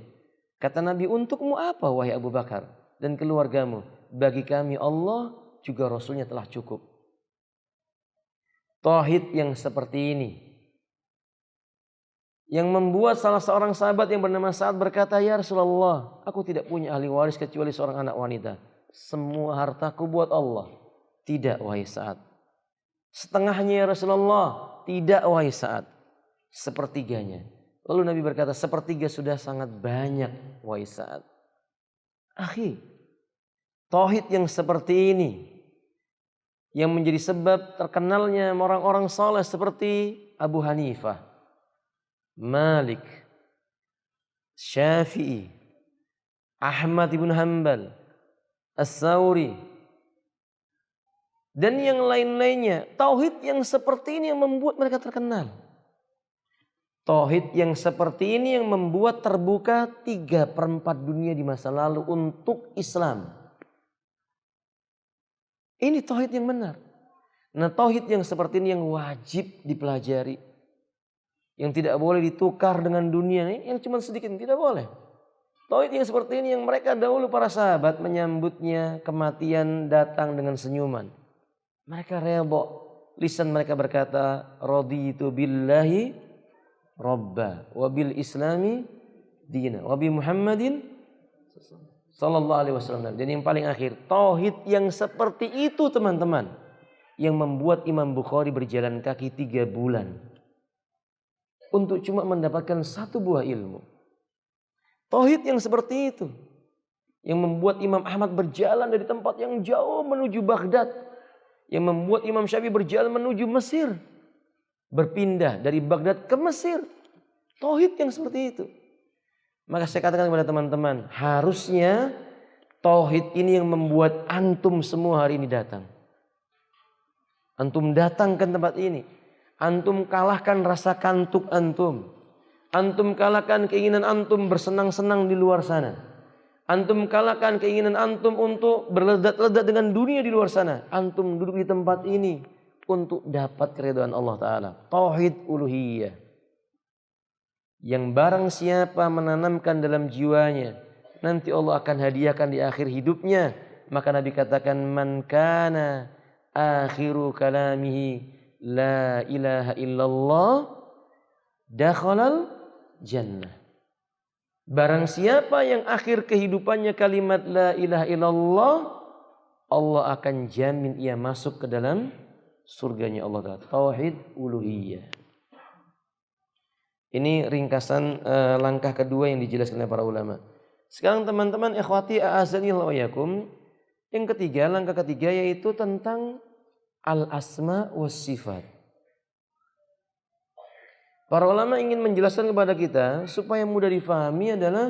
Kata Nabi, untukmu apa wahai Abu Bakar dan keluargamu? Bagi kami Allah juga Rasulnya telah cukup. Tauhid yang seperti ini yang membuat salah seorang sahabat yang bernama Sa'ad berkata, ya Rasulullah, aku tidak punya ahli waris kecuali seorang anak wanita. Semua hartaku buat Allah. Tidak wahai Sa'ad. Setengahnya ya Rasulullah. Tidak wahai Sa'ad. Sepertiganya. Lalu Nabi berkata, sepertiga sudah sangat banyak wahai Sa'ad. Akhi, tauhid yang seperti ini yang menjadi sebab terkenalnya orang-orang saleh seperti Abu Hanifah, Malik, Syafi'i, Ahmad ibn Hanbal, As-Sawri, dan yang lain-lainnya. Tauhid yang seperti ini yang membuat mereka terkenal. Tauhid yang seperti ini yang membuat terbuka 3/4 dunia di masa lalu untuk Islam. Ini tauhid yang benar. Nah, tauhid yang seperti ini yang wajib dipelajari. Yang tidak boleh ditukar dengan dunia ini, yang cuma sedikit, tidak boleh. Tauhid yang seperti ini yang mereka dahulu para sahabat menyambutnya kematian datang dengan senyuman. Mereka redha, lisan mereka berkata raditu billahi rabba wa bil islami dina wa bi Muhammadin sallallahu alaihi wasallam. Dan yang paling akhir, tauhid yang seperti itu teman-teman yang membuat Imam Bukhari berjalan kaki 3 bulan untuk cuma mendapatkan 1 buah ilmu. Tauhid yang seperti itu yang membuat Imam Ahmad berjalan dari tempat yang jauh menuju Baghdad, yang membuat Imam Syafi'i berjalan menuju Mesir, berpindah dari Baghdad ke Mesir. Tauhid yang seperti itu. Maka saya katakan kepada teman-teman, harusnya tauhid ini yang membuat antum semua hari ini datang. Antum datang ke tempat ini. Antum kalahkan rasa kantuk antum. Antum kalahkan keinginan antum bersenang-senang di luar sana. Antum kalahkan keinginan antum untuk berledat-ledat dengan dunia di luar sana. Antum duduk di tempat ini untuk dapat keridhaan Allah Ta'ala. Tauhid uluhiyah. Yang barang siapa menanamkan dalam jiwanya, nanti Allah akan hadiahkan di akhir hidupnya. Maka Nabi katakan, man kana akhiru kalamihi la ilaha illallah dakhalal jannah. Barang siapa yang akhir kehidupannya kalimat la ilaha illallah, Allah akan jamin ia masuk ke dalam surganya Allah Ta'ala. Tauhid uluhiyah. Ini ringkasan langkah kedua yang dijelaskan oleh para ulama. Sekarang teman-teman ikhwati a'azani Allah wa yakum, yang ketiga, langkah ketiga yaitu tentang al-asma was sifat. Para ulama ingin menjelaskan kepada kita supaya mudah difahami adalah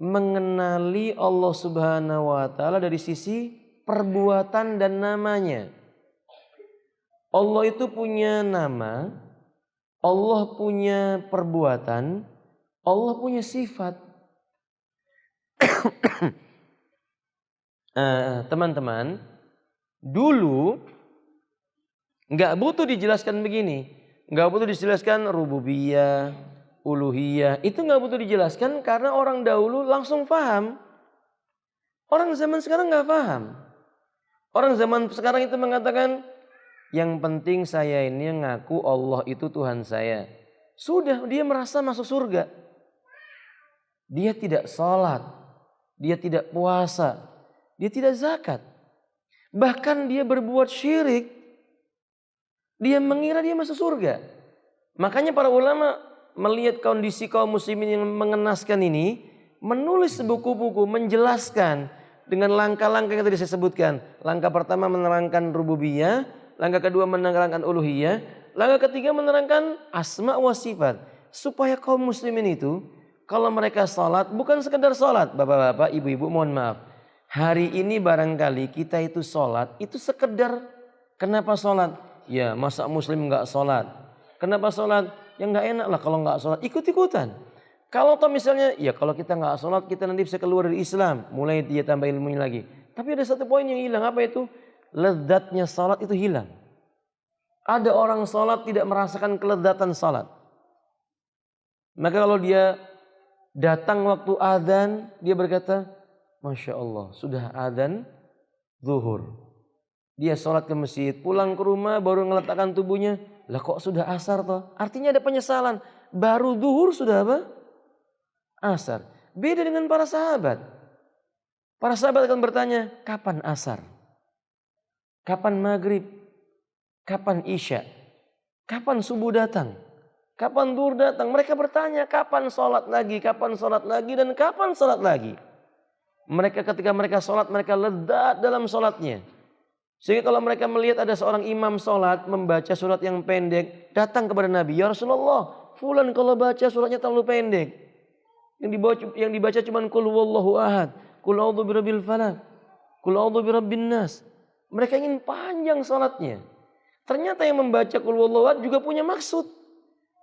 mengenali Allah Subhanahu wa taala dari sisi perbuatan dan namanya. Allah itu punya nama, Allah punya perbuatan, Allah punya sifat. Teman-teman, dulu nggak butuh dijelaskan begini. Nggak butuh dijelaskan rububiyah, uluhiyah. Itu nggak butuh dijelaskan karena orang dahulu langsung paham. Orang zaman sekarang nggak paham. Orang zaman sekarang itu mengatakan, yang penting saya ini ngaku Allah itu Tuhan saya. Sudah, dia merasa masuk surga. Dia tidak sholat, dia tidak puasa, dia tidak zakat. Bahkan dia berbuat syirik. Dia mengira dia masuk surga. Makanya para ulama melihat kondisi kaum muslimin yang mengenaskan ini, menulis buku-buku menjelaskan dengan langkah-langkah yang tadi saya sebutkan. Langkah pertama menerangkan rububiyah, langkah kedua menerangkan uluhiyah, langkah ketiga menerangkan asma wa sifat. Supaya kaum muslimin itu kalau mereka sholat bukan sekedar sholat. Bapak-bapak, ibu-ibu mohon maaf. Hari ini barangkali kita itu sholat itu sekedar kenapa sholat? Ya masa muslim nggak sholat? Kenapa sholat? Ya nggak enak lah kalau nggak sholat ikut-ikutan. Kalau toh misalnya ya kalau kita nggak sholat kita nanti bisa keluar dari Islam. Mulai dia tambah ilmunya lagi. Tapi ada satu poin yang hilang, apa itu? Lezatnya sholat itu hilang. Ada orang sholat tidak merasakan kelezatan sholat. Maka kalau dia datang waktu adzan, dia berkata, Masya Allah, sudah adzan zuhur. Dia sholat ke masjid, pulang ke rumah baru ngeletakkan tubuhnya. Lah kok sudah asar toh? Artinya ada penyesalan. Baru zuhur sudah apa? Asar. Beda dengan para sahabat. Para sahabat akan bertanya, kapan asar? Kapan maghrib? Kapan isya? Kapan subuh datang? Kapan zuhur datang? Mereka bertanya kapan sholat lagi, dan kapan sholat lagi. Mereka ketika mereka sholat, mereka lezat dalam sholatnya. Sehingga kalau mereka melihat ada seorang imam sholat, membaca surat yang pendek, datang kepada Nabi, Ya Rasulullah, fulan kalau baca suratnya terlalu pendek. Yang dibaca cuma Qul huwallahu ahad, Qul a'udzu birabbil falaq, Qul a'udzu birabbin nas. Mereka ingin panjang sholatnya. Ternyata yang membaca Qul huwallahu ahad juga punya maksud.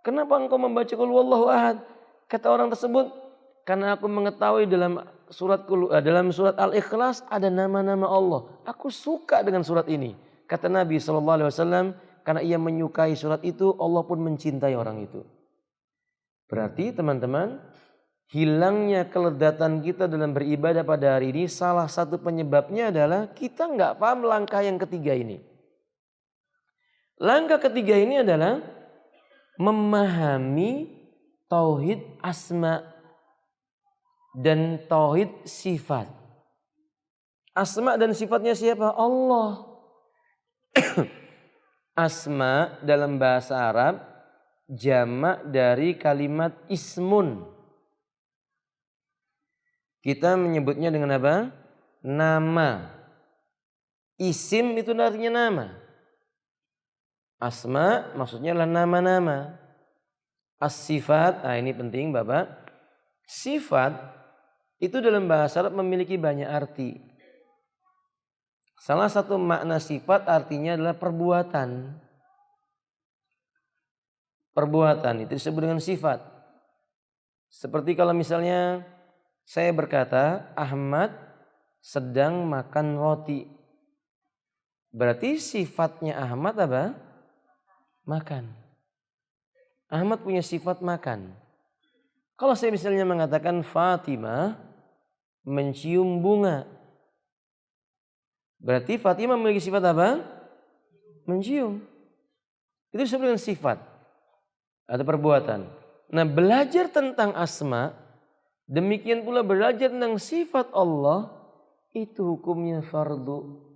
Kenapa engkau membaca Qul huwallahu ahad? Kata orang tersebut, karena aku mengetahui dalam surat Al-Ikhlas ada nama-nama Allah. Aku suka dengan surat ini. Kata Nabi SAW, karena ia menyukai surat itu, Allah pun mencintai orang itu. Berarti teman-teman, hilangnya kelezatan kita dalam beribadah pada hari ini, salah satu penyebabnya adalah kita nggak paham langkah yang ketiga ini. Langkah ketiga ini adalah memahami tauhid asma dan tauhid sifat. Asma dan sifatnya siapa? Allah. Asma dalam bahasa Arab jamak dari kalimat ismun. Kita menyebutnya dengan apa? Nama. Isim itu artinya nama. Asma maksudnya adalah nama-nama. As-sifat, ini penting Bapak. Sifat itu dalam bahasa Arab memiliki banyak arti. Salah satu makna sifat artinya adalah perbuatan. Perbuatan itu disebut dengan sifat. Seperti kalau misalnya saya berkata, Ahmad sedang makan roti. Berarti sifatnya Ahmad apa? Makan. Ahmad punya sifat makan. Kalau saya misalnya mengatakan Fatimah mencium bunga. Berarti Fatimah memiliki sifat apa? Mencium. Itu disebut dengan sifat atau perbuatan. Nah, belajar tentang asma, demikian pula belajar tentang sifat Allah, itu hukumnya fardu.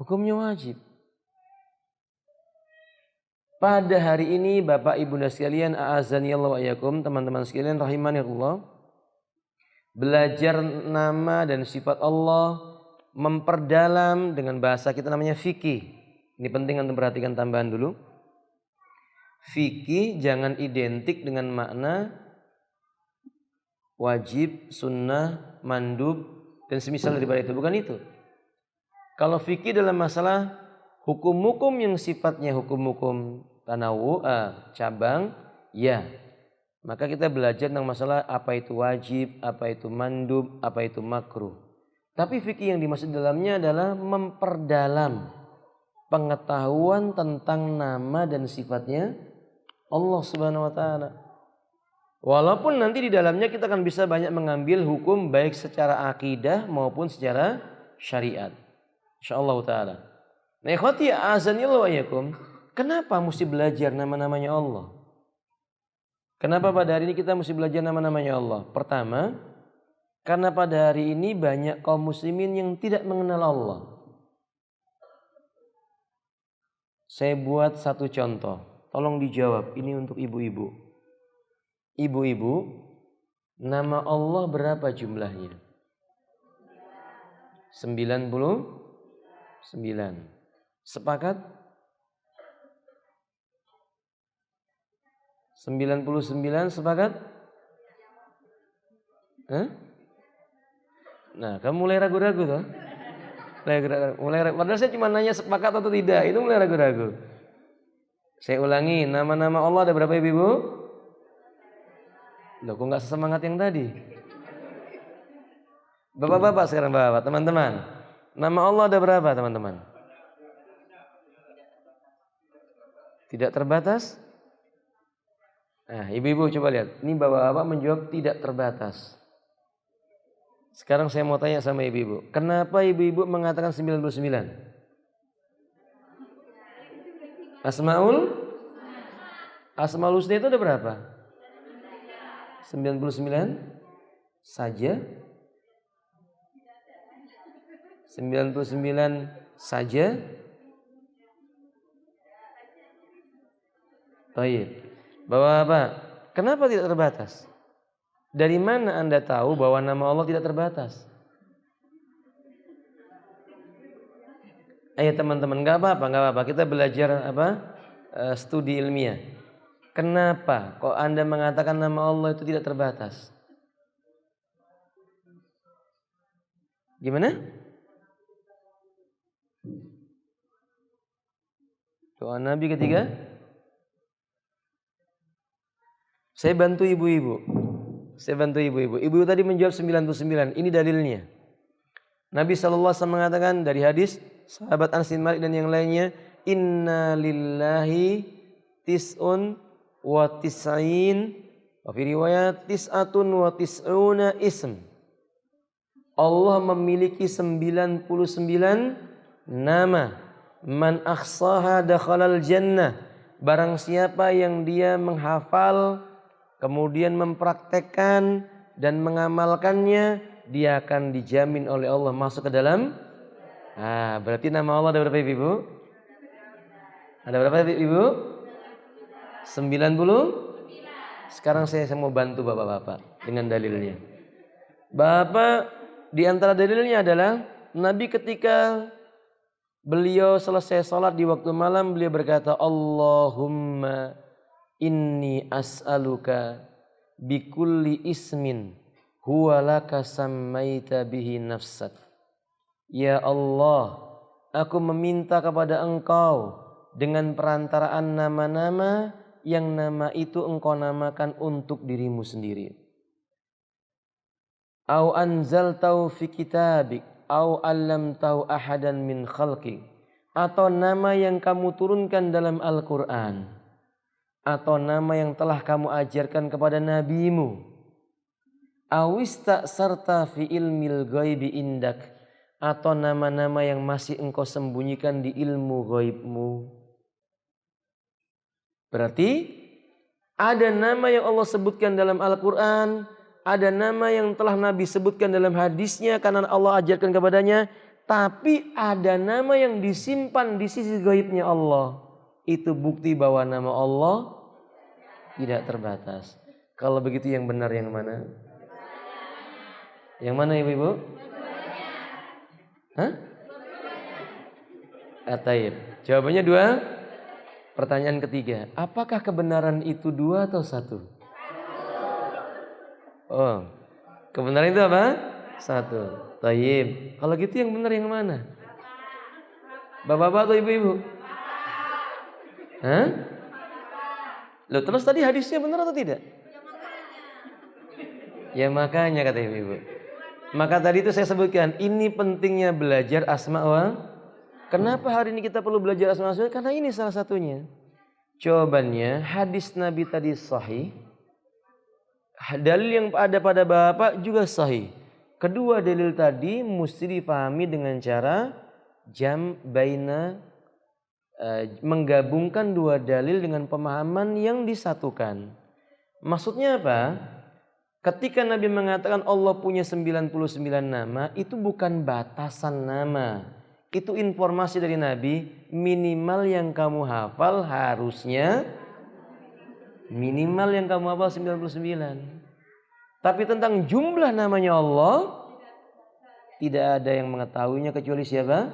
Hukumnya wajib. Pada hari ini Bapak Ibu sekalian, a'azanillahu wa iyyakum, teman-teman sekalian rahimani Allah, belajar nama dan sifat Allah, memperdalam dengan bahasa kita namanya fikih. Ini penting untuk perhatikan tambahan dulu. Fikih jangan identik dengan makna wajib, sunnah, mandub dan semisal daripada itu, bukan itu. Kalau fikih dalam masalah hukum-hukum yang sifatnya hukum-hukum tanawu, cabang, ya. Maka kita belajar tentang masalah apa itu wajib, apa itu mandub, apa itu makruh. Tapi fikih yang dimaksud dalamnya adalah memperdalam. pengetahuan tentang nama dan sifatnya Allah Subhanahu wa taala. Walaupun nanti di dalamnya kita akan bisa banyak mengambil hukum baik secara akidah maupun secara syariat. Insyaallah taala. Nah, ikhwati azanillahu wa iyyakum, kenapa mesti belajar nama-namanya Allah? Kenapa pada hari ini kita mesti belajar nama-namanya Allah? Pertama, karena pada hari ini banyak kaum muslimin yang tidak mengenal Allah. Saya buat satu contoh. Tolong dijawab, ini untuk ibu-ibu. Ibu-ibu, nama Allah berapa jumlahnya? 99. Sepakat? 99 sepakat? Hah? Nah, kamu mulai ragu-ragu toh? Padahal saya cuma nanya sepakat atau tidak, itu mulai ragu-ragu. Saya ulangi, nama-nama Allah ada berapa ibu? Loh, kok nggak sesemangat yang tadi? Bapak-bapak sekarang, bapak, teman-teman. Nama Allah ada berapa teman-teman? Tidak terbatas? Nah, ibu-ibu coba lihat. Ini bapak-bapak menjawab tidak terbatas. Sekarang saya mau tanya sama ibu-ibu. Kenapa ibu-ibu mengatakan 99? Asmaul Husna itu ada berapa? 99 saja? 99 saja? Baik. Bapak-bapak, kenapa tidak terbatas? Dari mana Anda tahu bahwa nama Allah tidak terbatas? Ayo teman-teman, nggak apa-apa. Kita belajar studi ilmiah. Kenapa kok Anda mengatakan nama Allah itu tidak terbatas? Gimana? Doa Nabi ketiga. Saya bantu ibu-ibu. Ibu tadi menjawab 99. Ini dalilnya. Nabi SAW mengatakan dari hadis sahabat Anas bin Malik dan yang lainnya, Inna lillahi tis'un wa tis'in wa fi riwayat tis'atun wa tis'una ism. Allah memiliki 99 nama. Man akhsaha dakhalal jannah. Barang siapa yang dia menghafal kemudian mempraktekkan dan mengamalkannya, dia akan dijamin oleh Allah masuk ke dalam. Berarti nama Allah ada berapa ibu? Ada berapa ibu? 90. Sekarang saya mau bantu bapak-bapak dengan dalilnya. Bapak, di antara dalilnya adalah Nabi ketika beliau selesai sholat di waktu malam, beliau berkata, Allahumma inni as'aluka bikulli ismin huwa laka sammaita bihi nafsak. Ya Allah, aku meminta kepada Engkau dengan perantaraan nama-nama yang nama itu Engkau namakan untuk dirimu sendiri. Au anzaltahu fi kitabik au 'allamtahu ahadan min khalqik. Atau nama yang kamu turunkan dalam Al-Qur'an. Atau nama yang telah kamu ajarkan kepada nabimu. Awista sarta fi ilmil ghaibi indak. Atau nama-nama yang masih engkau sembunyikan di ilmu ghaibmu. Berarti ada nama yang Allah sebutkan dalam Al-Quran. Ada nama yang telah Nabi sebutkan dalam hadisnya karena Allah ajarkan kepadanya. Tapi ada nama yang disimpan di sisi ghaibnya Allah. Itu bukti bahwa nama Allah tidak terbatas. Kalau begitu yang benar yang mana? Yang mana ibu-ibu? Hah? Taib. Jawabannya 2. Pertanyaan ketiga. Apakah kebenaran itu 2 atau 1? Oh, kebenaran itu apa? 1. Taib. Kalau gitu yang benar yang mana? Bapak-bapak atau ibu-ibu? Hah? Loh, terus tadi hadisnya benar atau tidak? Ya makanya kata ibu-ibu. Maka tadi itu saya sebutkan, ini pentingnya belajar asma wa Kenapa hari ini kita perlu belajar asma wa sifat? Karena ini salah satunya. Jawabannya, hadis Nabi tadi sahih. Dalil yang ada pada Bapak juga sahih. Kedua dalil tadi mesti difahami dengan cara menggabungkan dua dalil dengan pemahaman yang disatukan. Maksudnya apa? Ketika Nabi mengatakan Allah punya 99 nama, itu bukan batasan nama. Itu informasi dari Nabi, minimal yang kamu hafal harusnya minimal yang kamu hafal 99. Tapi tentang jumlah namanya Allah, tidak ada yang mengetahuinya kecuali siapa?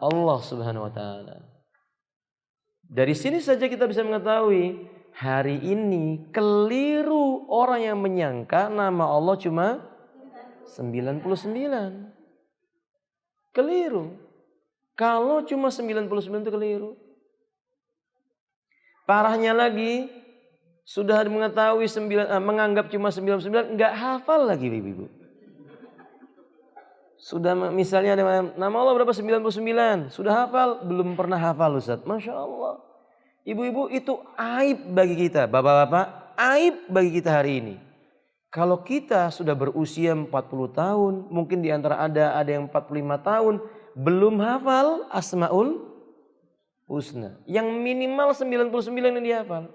Allah Subhanahu wa taala. Dari sini saja kita bisa mengetahui hari ini keliru orang yang menyangka nama Allah cuma 99. Keliru. Kalau cuma 99 itu keliru. Parahnya lagi, sudah mengetahui menganggap cuma 99, enggak hafal lagi ibu-ibu. Sudah misalnya ada nama Allah berapa? 99. Sudah hafal? Belum pernah hafal Ustaz. Masya Allah. Ibu-ibu itu aib bagi kita. Bapak-bapak, aib bagi kita hari ini. Kalau kita sudah berusia 40 tahun, mungkin di antara ada yang 45 tahun, belum hafal Asmaul Husna. Yang minimal 99 yang dihafal.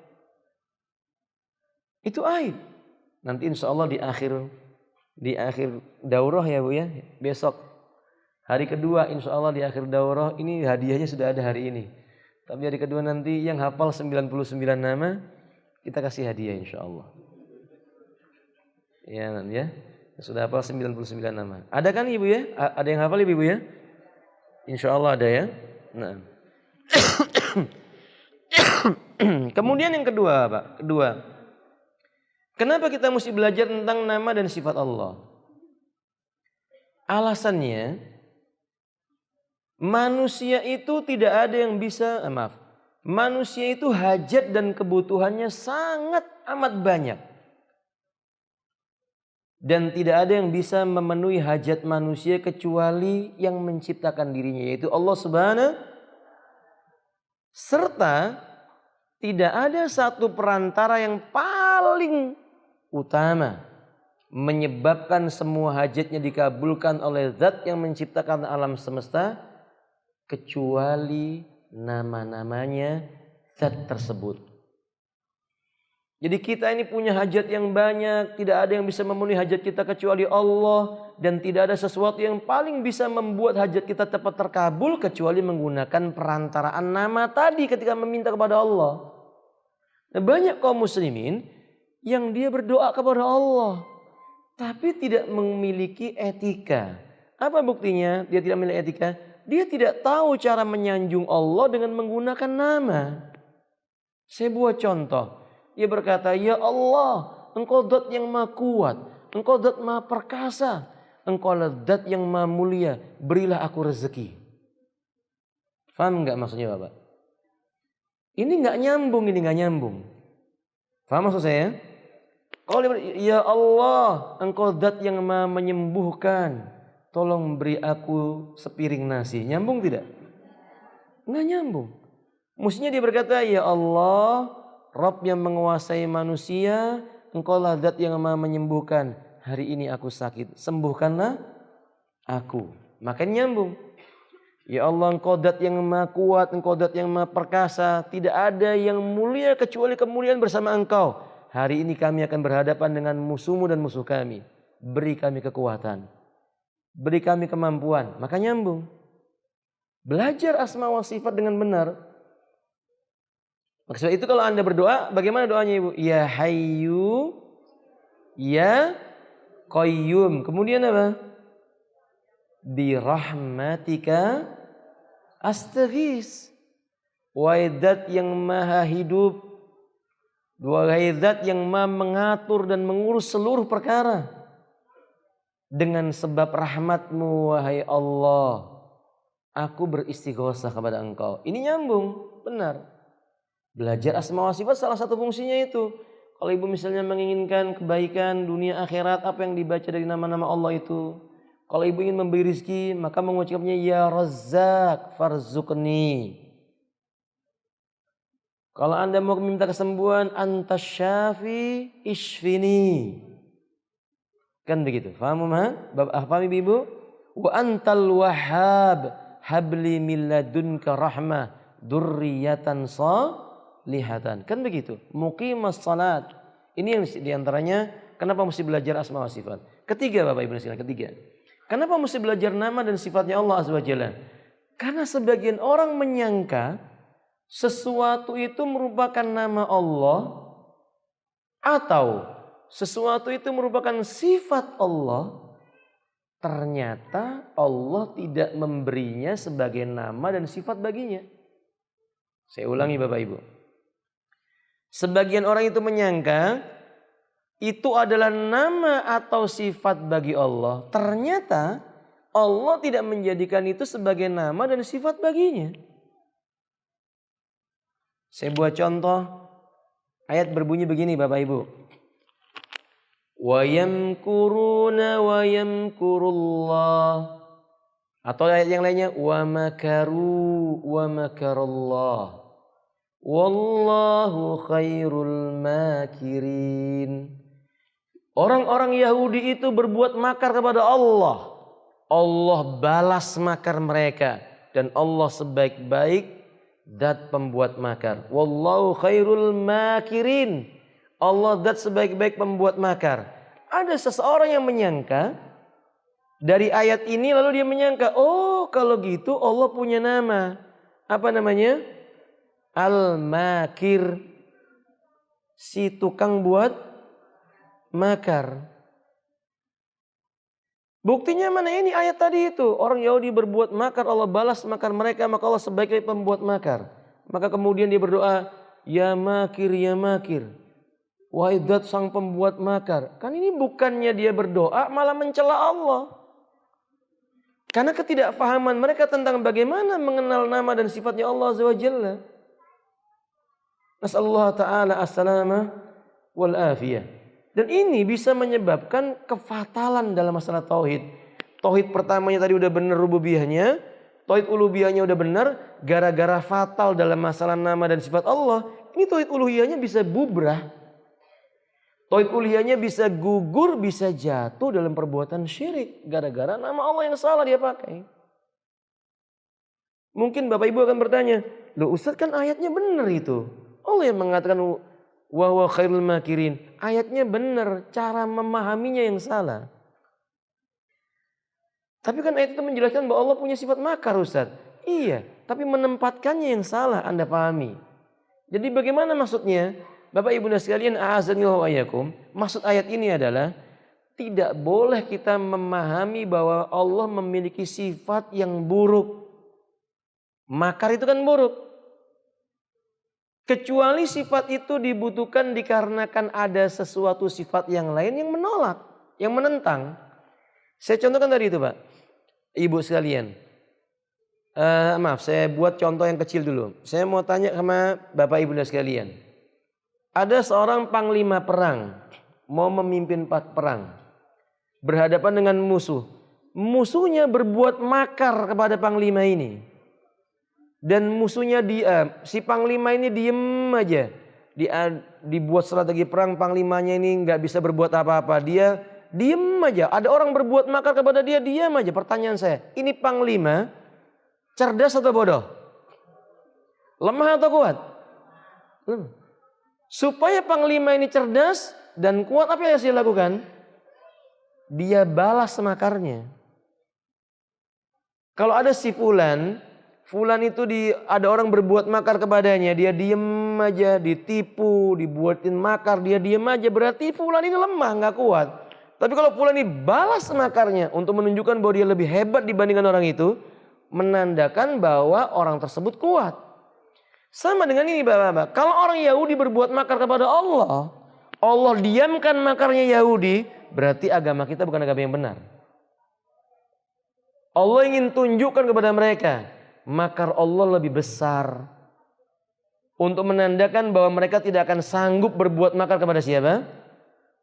Itu aib. Nanti insya Allah di akhir daurah ya Bu ya. Besok hari kedua insya Allah di akhir daurah ini hadiahnya sudah ada hari ini. Tapi hari kedua nanti yang hafal 99 nama kita kasih hadiah insya Allah. Ya nanti ya. Sudah hafal 99 nama. Ada kan Ibu ya? Ada yang hafal Ibu ya? Insya Allah ada ya. Nah. Kemudian yang kedua Pak. Kenapa kita mesti belajar tentang nama dan sifat Allah? Alasannya, manusia itu tidak ada yang bisa, manusia itu hajat dan kebutuhannya sangat amat banyak. Dan tidak ada yang bisa memenuhi hajat manusia kecuali yang menciptakan dirinya, yaitu Allah Subhanahu. Serta tidak ada satu perantara yang paling utama menyebabkan semua hajatnya dikabulkan oleh zat yang menciptakan alam semesta kecuali nama-namanya zat tersebut. Jadi kita ini punya hajat yang banyak, tidak ada yang bisa memenuhi hajat kita kecuali Allah, dan tidak ada sesuatu yang paling bisa membuat hajat kita cepat terkabul kecuali menggunakan perantaraan nama tadi ketika meminta kepada Allah. Nah, banyak kaum muslimin yang dia berdoa kepada Allah tapi tidak memiliki etika. Apa buktinya dia tidak memiliki etika? Dia tidak tahu cara menyanjung Allah dengan menggunakan nama. Saya buat contoh. Dia berkata, "Ya Allah, Engkau zat yang maha kuat, Engkau zat maha perkasa, Engkau zat yang maha mulia, berilah aku rezeki." Faham enggak maksudnya Bapak? Ini enggak nyambung. Faham maksud saya? Kalau ya Allah, Engkau zat yang maha menyembuhkan, tolong beri aku sepiring nasi. Nyambung tidak? Enggak nyambung. Mestinya dia berkata, ya Allah, Rabb yang menguasai manusia, Engkau lah zat yang maha menyembuhkan. Hari ini aku sakit, sembuhkanlah aku. Makin nyambung. Ya Allah, Engkau zat yang maha kuat, Engkau zat yang maha perkasa. Tidak ada yang mulia kecuali kemuliaan bersama Engkau. Hari ini kami akan berhadapan dengan musuhmu dan musuh kami. Beri kami kekuatan. Beri kami kemampuan. Maka nyambung. Belajar asma wa sifat dengan benar. Maksudnya itu kalau Anda berdoa, bagaimana doanya Ibu? Ya Hayyu, Ya Qayyum. Kemudian apa? Bi rahmatika astaghis. Wahai zat yang maha hidup, wahai zat yang maha mengatur dan mengurus seluruh perkara, dengan sebab rahmatmu wahai Allah, aku beristighosah kepada Engkau. Ini nyambung, benar. Belajar asma wa sifat salah satu fungsinya itu. Kalau Ibu misalnya menginginkan kebaikan dunia akhirat, apa yang dibaca dari nama-nama Allah itu? Kalau ibu ingin memberi rizki, maka mengucapnya ya Razzaq farzuqni. Kalau Anda mau meminta kesembuhan, anta syafi ishfini. Kan begitu. Paham Paham ibu? Wa antal wahhab habli min ladunka rahmah dzurriyyatan salihatan. Kan begitu. Muqimas salat. Ini yang diantaranya kenapa mesti belajar asma wa sifat. Ketiga Bapak Ibu sekalian, ketiga. Kenapa mesti belajar nama dan sifatnya Allah Azza wa Jalla? Karena sebagian orang menyangka sesuatu itu merupakan nama Allah atau sesuatu itu merupakan sifat Allah. Ternyata Allah tidak memberinya sebagai nama dan sifat baginya. Saya ulangi Bapak Ibu. Sebagian orang itu menyangka itu adalah nama atau sifat bagi Allah. Ternyata Allah tidak menjadikan itu sebagai nama dan sifat baginya. Saya buat contoh. Ayat berbunyi begini Bapak Ibu. Wa yamkuruna wa yamkurullah. Atau ayat yang lainnya. Wa makaru wa makarallah. Wallahu khairul makirin. Orang-orang Yahudi itu berbuat makar kepada Allah. Allah balas makar mereka. Dan Allah sebaik-baik zat pembuat makar. Wallahu khairul makirin. Allah zat sebaik-baik pembuat makar. Ada seseorang yang menyangka dari ayat ini lalu dia menyangka, oh kalau gitu Allah punya nama. Apa namanya? Al-Makir. Si tukang buat makar. Buktinya mana ini ayat tadi itu. Orang Yahudi berbuat makar, Allah balas makar mereka, maka Allah sebagai pembuat makar. Maka kemudian dia berdoa, ya makir, ya makir. Wahai zat sang pembuat makar. Kan ini bukannya dia berdoa, malah mencela Allah. Karena ketidakfahaman mereka tentang bagaimana mengenal nama dan sifatnya Allah Azza wa Jalla. Nasallahu ta'ala as-salamah wal afiyah. Dan ini bisa menyebabkan kefatalan dalam masalah tauhid. Tauhid pertamanya tadi udah benar rububiyahnya, tauhid uluhiyahnya udah benar, gara-gara fatal dalam masalah nama dan sifat Allah, ini tauhid uluhiyahnya bisa bubrah. Tauhid uluhiyahnya bisa gugur, bisa jatuh dalam perbuatan syirik gara-gara nama Allah yang salah dia pakai. Mungkin Bapak Ibu akan bertanya, "Loh Ustaz kan ayatnya benar itu. Allah yang mengatakan wa huwa khairul makirin." Ayatnya benar, cara memahaminya yang salah. Tapi kan ayat itu menjelaskan bahwa Allah punya sifat makar Ustaz. Iya, tapi menempatkannya yang salah Anda pahami. Jadi bagaimana maksudnya? Bapak Ibu sekalian, a'azanillahu wa iyyakum. Maksud ayat ini adalah tidak boleh kita memahami bahwa Allah memiliki sifat yang buruk. Makar itu kan buruk. Kecuali sifat itu dibutuhkan dikarenakan ada sesuatu sifat yang lain yang menolak, yang menentang. Saya contohkan tadi itu Pak. Ibu sekalian. Maaf, saya buat contoh yang kecil dulu. Saya mau tanya sama Bapak Ibu sekalian. Ada seorang panglima perang. Mau memimpin perang. Berhadapan dengan musuh. Musuhnya berbuat makar kepada panglima ini. Dan musuhnya si panglima ini diem aja. Dibuat strategi perang, panglimanya ini nggak bisa berbuat apa-apa. Dia diem aja. Ada orang berbuat makar kepada dia, diam aja. Pertanyaan saya, ini panglima cerdas atau bodoh? Lemah atau kuat? Supaya panglima ini cerdas dan kuat, apa yang dia lakukan? Dia balas makarnya. Kalau ada si Fulan itu ada orang berbuat makar kepadanya, dia diem aja, ditipu, dibuatin makar, dia diem aja, berarti Fulan ini lemah, nggak kuat. Tapi kalau Fulan ini balas makarnya untuk menunjukkan bahwa dia lebih hebat dibandingkan orang itu, menandakan bahwa orang tersebut kuat. Sama dengan ini Bapak-bapak, kalau orang Yahudi berbuat makar kepada Allah, Allah diamkan makarnya Yahudi, berarti agama kita bukan agama yang benar. Allah ingin tunjukkan kepada mereka, makar Allah lebih besar. Untuk menandakan bahwa mereka tidak akan sanggup berbuat makar kepada siapa?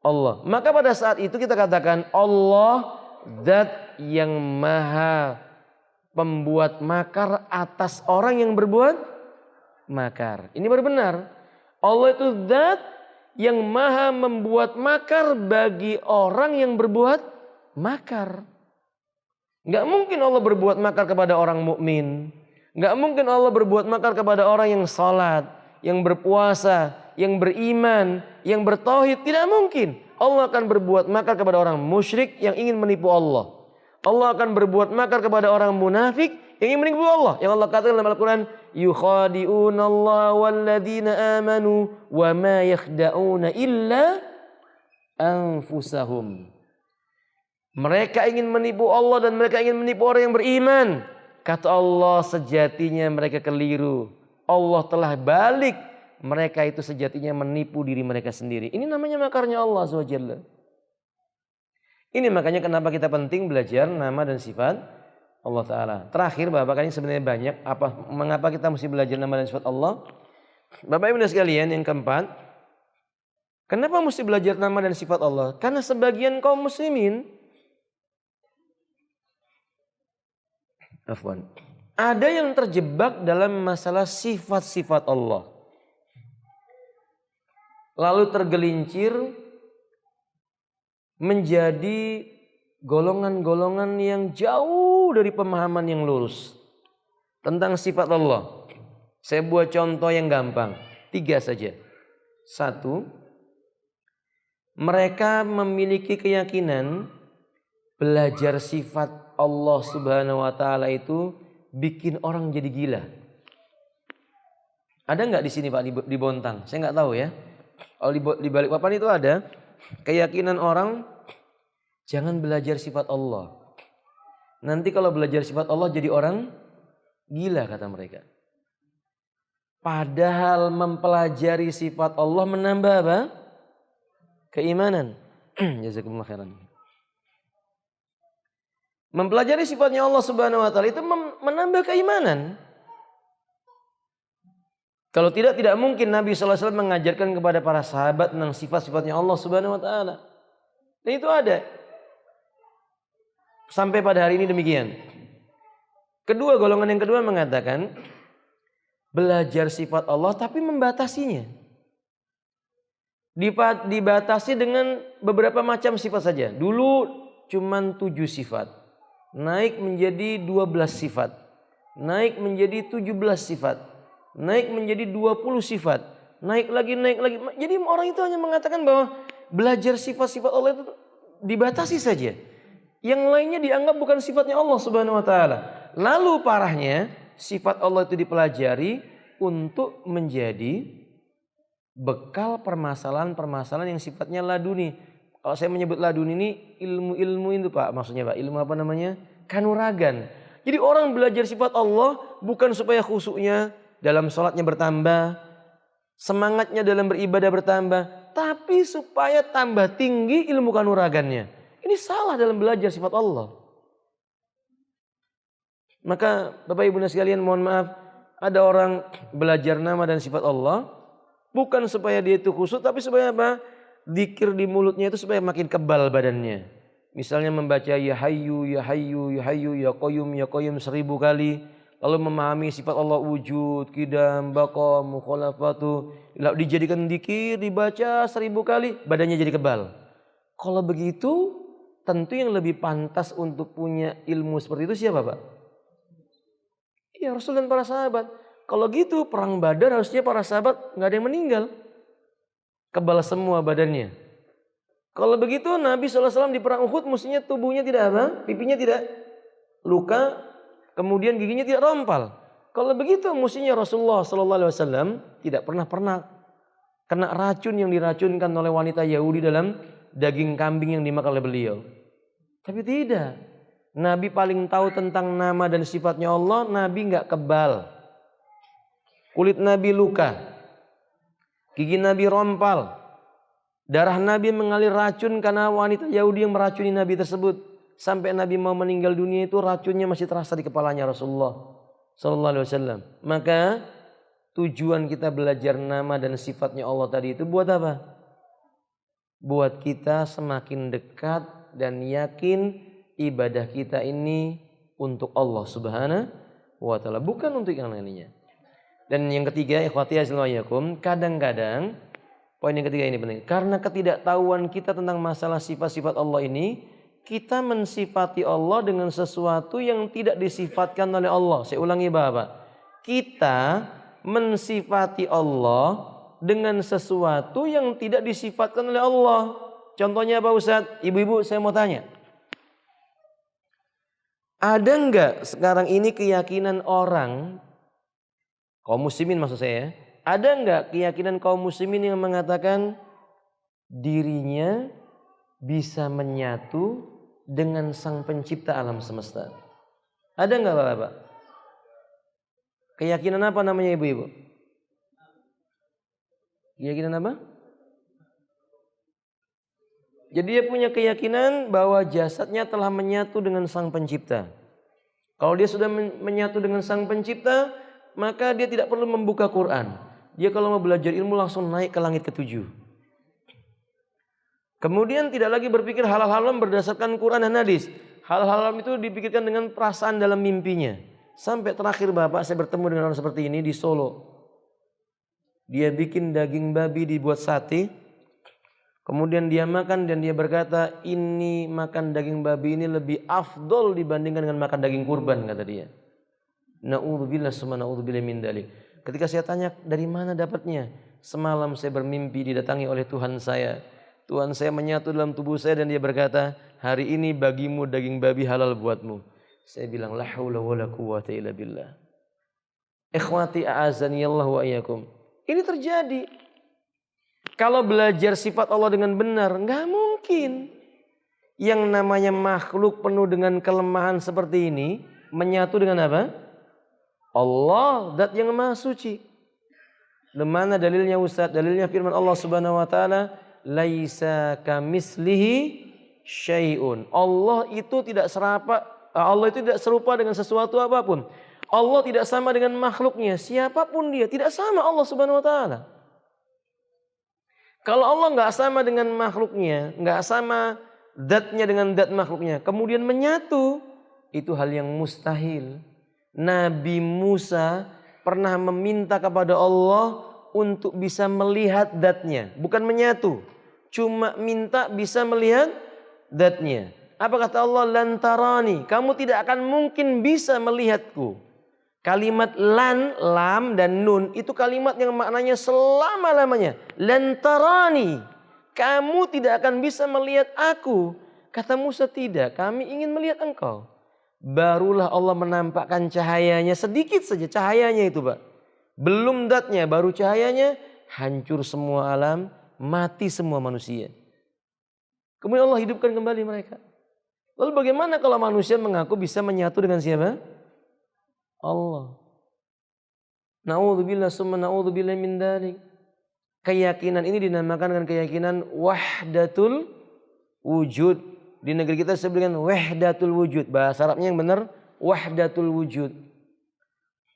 Allah. Maka pada saat itu kita katakan Allah zat yang maha pembuat makar atas orang yang berbuat makar. Ini baru benar. Allah itu zat yang maha membuat makar bagi orang yang berbuat makar. Gak mungkin Allah berbuat makar kepada orang mukmin. Gak mungkin Allah berbuat makar kepada orang yang salat, yang berpuasa, yang beriman, yang bertauhid. Tidak mungkin. Allah akan berbuat makar kepada orang musyrik yang ingin menipu Allah. Allah akan berbuat makar kepada orang munafik yang ingin menipu Allah. Yang Allah katakan dalam Al-Quran, yukhadi'unallaha walladzina amanu wa ma yakhda'una illa anfusahum. Mereka ingin menipu Allah dan mereka ingin menipu orang yang beriman. Kata Allah, sejatinya mereka keliru. Allah telah balik. Mereka itu sejatinya menipu diri mereka sendiri. Ini namanya makarnya Allah SWT. Ini makanya kenapa kita penting belajar nama dan sifat Allah Ta'ala. Terakhir Bapak, ini sebenarnya banyak. Mengapa kita mesti belajar nama dan sifat Allah? Bapak Ibu sekalian, yang keempat. Kenapa mesti belajar nama dan sifat Allah? Karena sebagian kaum muslimin ada yang terjebak dalam masalah sifat-sifat Allah. Lalu tergelincir menjadi golongan-golongan yang jauh dari pemahaman yang lurus tentang sifat Allah. Saya buat contoh yang gampang, 3 saja. 1, mereka memiliki keyakinan belajar sifat Allah Subhanahu wa Ta'ala itu bikin orang jadi gila. Ada nggak di sini Pak di Bontang? Saya nggak tahu ya. Kalau di Balikpapan itu ada keyakinan orang jangan belajar sifat Allah. Nanti kalau belajar sifat Allah jadi orang gila kata mereka. Padahal mempelajari sifat Allah menambah apa? Keimanan. Jazakumullah khairan. Mempelajari sifatnya Allah Subhanahu wa Ta'ala itu menambah keimanan. Kalau tidak mungkin Nabi SAW mengajarkan kepada para sahabat tentang sifat-sifatnya Allah Subhanahu wa Ta'ala. Dan itu ada. Sampai pada hari ini demikian. Golongan yang kedua mengatakan belajar sifat Allah tapi membatasinya. Dibatasi dengan beberapa macam sifat saja. Dulu cuman 7 sifat. Naik menjadi 12 sifat. Naik menjadi 17 sifat. Naik menjadi 20 sifat. Naik lagi. Jadi orang itu hanya mengatakan bahwa belajar sifat-sifat Allah itu dibatasi saja. Yang lainnya dianggap bukan sifatnya Allah Subhanahu wa Ta'ala. Lalu parahnya sifat Allah itu dipelajari untuk menjadi bekal permasalahan-permasalahan yang sifatnya laduni. Kalau saya menyebut laduni ini ilmu-ilmu itu Pak, maksudnya Pak, ilmu apa namanya? Kanuragan. Jadi orang belajar sifat Allah bukan supaya khusyuknya dalam sholatnya bertambah, semangatnya dalam beribadah bertambah, tapi supaya tambah tinggi ilmu kanuragannya. Ini salah dalam belajar sifat Allah. Maka Bapak Ibu sekalian, mohon maaf, ada orang belajar nama dan sifat Allah bukan supaya dia itu khusyuk, tapi supaya apa? Dzikir di mulutnya itu supaya makin kebal badannya. Misalnya membaca ya hayyu ya hayyu ya hayyu ya qayyum 1000 kali. Lalu memahami sifat Allah wujud, qidam, baqa, mukhalafatu. Lalu dijadikan dzikir, dibaca 1000 kali, badannya jadi kebal. Kalau begitu tentu yang lebih pantas untuk punya ilmu seperti itu siapa Pak? Iya, Rasul dan para sahabat. Kalau gitu perang Badar harusnya para sahabat nggak ada yang meninggal. Kebal semua badannya. Kalau begitu Nabi SAW di perang Uhud mestinya tubuhnya tidak apa? Pipinya tidak luka, kemudian giginya tidak rompal. Kalau begitu mestinya Rasulullah SAW tidak pernah kena racun yang diracunkan oleh wanita Yahudi dalam daging kambing yang dimakan oleh beliau. Tapi tidak. Nabi paling tahu tentang nama dan sifatnya Allah. Nabi nggak kebal. Kulit Nabi luka. Gigi Nabi rompal. Darah Nabi mengalir racun karena wanita Yahudi yang meracuni Nabi tersebut. Sampai Nabi mau meninggal dunia itu racunnya masih terasa di kepalanya Rasulullah Sallallahu Alaihi Wasallam. Maka tujuan kita belajar nama dan sifatnya Allah tadi itu buat apa? Buat kita semakin dekat dan yakin ibadah kita ini untuk Allah Subhanahu wa taala, bukan untuk yang lainnya. Dan yang ketiga, ikhwati azwajakum, kadang-kadang poin yang ketiga ini penting. Karena ketidaktahuan kita tentang masalah sifat-sifat Allah ini, kita mensifati Allah dengan sesuatu yang tidak disifatkan oleh Allah. Saya ulangi Bapak. Kita mensifati Allah dengan sesuatu yang tidak disifatkan oleh Allah. Contohnya apa Ustaz? Ibu-ibu, saya mau tanya. Ada enggak sekarang ini keyakinan orang, kaum muslimin maksud saya, ada enggak keyakinan kaum muslimin yang mengatakan dirinya bisa menyatu dengan sang pencipta alam semesta? Ada enggak Bapak? Keyakinan apa namanya ibu-ibu? Keyakinan apa? Jadi dia punya keyakinan bahwa jasadnya telah menyatu dengan sang pencipta. Kalau dia sudah menyatu dengan sang pencipta, maka dia tidak perlu membuka Quran. Dia kalau mau belajar ilmu langsung naik ke langit ketujuh. Kemudian tidak lagi berpikir hal-hal haram berdasarkan Quran dan hadis. Hal-hal haram itu dipikirkan dengan perasaan dalam mimpinya. Sampai terakhir Bapak, saya bertemu dengan orang seperti ini di Solo. Dia bikin daging babi dibuat sate. Kemudian dia makan dan dia berkata, ini makan daging babi ini lebih afdol dibandingkan dengan makan daging kurban, kata dia. Na'udzubillah summa na'udzubillah min dzalik. Ketika saya tanya dari mana dapatnya? Semalam saya bermimpi didatangi oleh Tuhan saya. Tuhan saya menyatu dalam tubuh saya dan dia berkata, hari ini bagimu daging babi halal buatmu. Saya bilang, la haula wala quwwata illa billah. Ikhwati a'azaniyallahu wa iyyakum. Ini terjadi. Kalau belajar sifat Allah dengan benar, nggak mungkin. Yang namanya makhluk penuh dengan kelemahan seperti ini, menyatu dengan apa? Allah, zat yang maha suci. Dimana dalilnya Ustaz? Dalilnya firman Allah Subhanahu wa taala, laisa kamislihi syai'un. Allah itu tidak serupa dengan sesuatu apapun. Allah tidak sama dengan makhluknya, siapapun dia, tidak sama Allah Subhanahu wa taala. Kalau Allah nggak sama dengan makhluknya, nggak sama zatnya dengan zat makhluknya, kemudian menyatu, itu hal yang mustahil. Nabi Musa pernah meminta kepada Allah untuk bisa melihat zatnya, bukan menyatu, cuma minta bisa melihat zatnya. Apa kata Allah? Lantarani, kamu tidak akan mungkin bisa melihatku. Kalimat lan, lam, dan nun itu kalimat yang maknanya selama-lamanya. Lantarani, kamu tidak akan bisa melihat aku. Kata Musa, tidak, kami ingin melihat engkau. Barulah Allah menampakkan cahayanya, sedikit saja cahayanya itu Pak. Belum zatnya, baru cahayanya, hancur semua alam, mati semua manusia. Kemudian Allah hidupkan kembali mereka. Lalu bagaimana kalau manusia mengaku bisa menyatu dengan siapa? Allah. Na'udzubillah summa na'udzubillah min dzalik. Keyakinan ini dinamakan dengan keyakinan wahdatul wujud. Di negeri kita disebutkan wahdatul wujud. Bahasa Arabnya yang benar wahdatul wujud.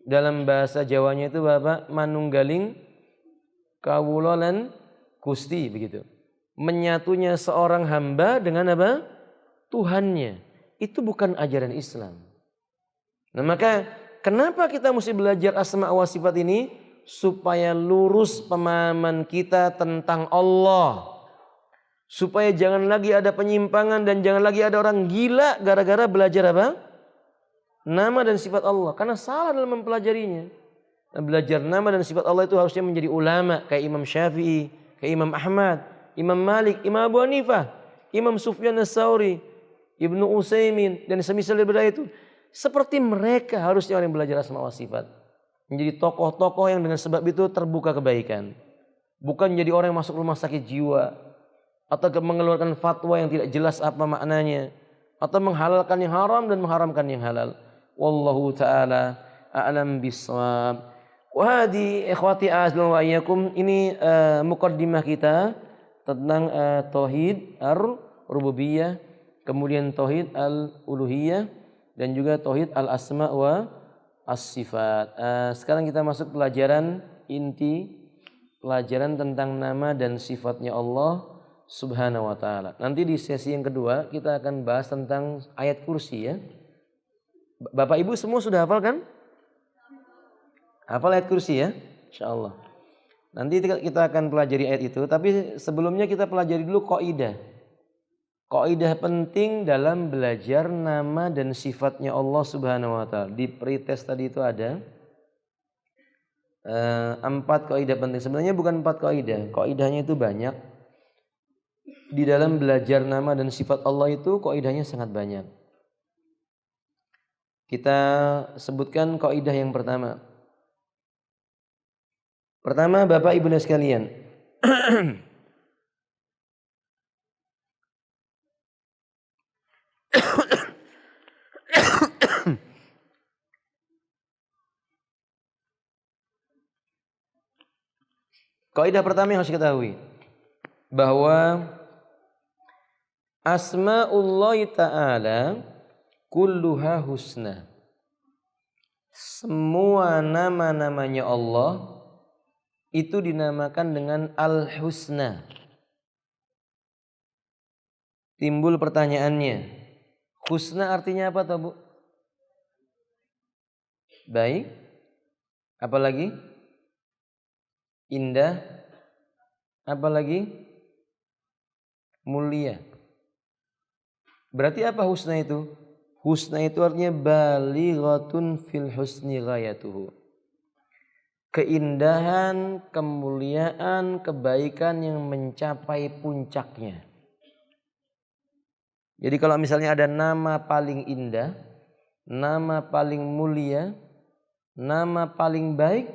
Dalam bahasa Jawanya itu Bapak manunggaling kawula lan Gusti begitu. Menyatunya seorang hamba dengan apa? Tuhannya. Itu bukan ajaran Islam. Nah maka kenapa kita mesti belajar asma wa sifat ini? Supaya lurus pemahaman kita tentang Allah. Supaya jangan lagi ada penyimpangan dan jangan lagi ada orang gila gara-gara belajar apa? Nama dan sifat Allah. Karena salah dalam mempelajarinya. Dan belajar nama dan sifat Allah itu harusnya menjadi ulama. Kayak Imam Syafi'i, kayak Imam Ahmad, Imam Malik, Imam Abu Hanifah, Imam Sufyan Ats-Tsauri, Ibnu Utsaimin, dan semisal daripada itu. Seperti mereka harusnya orang yang belajar asma wa sifat. Menjadi tokoh-tokoh yang dengan sebab itu terbuka kebaikan. Bukan jadi orang yang masuk rumah sakit jiwa. Atau mengeluarkan fatwa yang tidak jelas apa maknanya. Atau menghalalkan yang haram dan mengharamkan yang halal. Wallahu ta'ala a'lam bissawab. Wahadi ikhwati a'azlan wa iyyakum. Ini muqaddimah kita tentang tauhid ar-rububiyah. Kemudian tauhid al-uluhiyah. Dan juga tauhid al-asma wa as-sifat. Sekarang kita masuk pelajaran inti. Pelajaran tentang nama dan sifatnya Allah. Subhanahu wa taala. Nanti di sesi yang kedua kita akan bahas tentang ayat kursi ya. Bapak Ibu semua sudah hafal kan? Hafal ayat kursi ya? Insyaallah. Nanti kita akan pelajari ayat itu, tapi sebelumnya kita pelajari dulu kaidah. Kaidah penting dalam belajar nama dan sifatnya Allah Subhanahu wa taala. Di pretest tadi itu ada 4 kaidah penting. Sebenarnya bukan 4 kaidah. Kaidahnya itu banyak. Di dalam belajar nama dan sifat Allah itu kaidahnya sangat banyak. Kita sebutkan kaidah yang pertama. Pertama, Bapak Ibu sekalian. Kaidah pertama yang harus kita ketahui bahwa asma'ullah ta'ala kulluha husna. Semua nama-namanya Allah itu dinamakan dengan al-husna. Timbul pertanyaannya, husna artinya apa toh Bu? Baik. Apalagi? Indah. Apalagi? Mulia. Berarti apa husna itu? Husna itu artinya balighatun fil husni ghayatuhu. Keindahan, kemuliaan, kebaikan yang mencapai puncaknya. Jadi kalau misalnya ada nama paling indah, nama paling mulia, nama paling baik,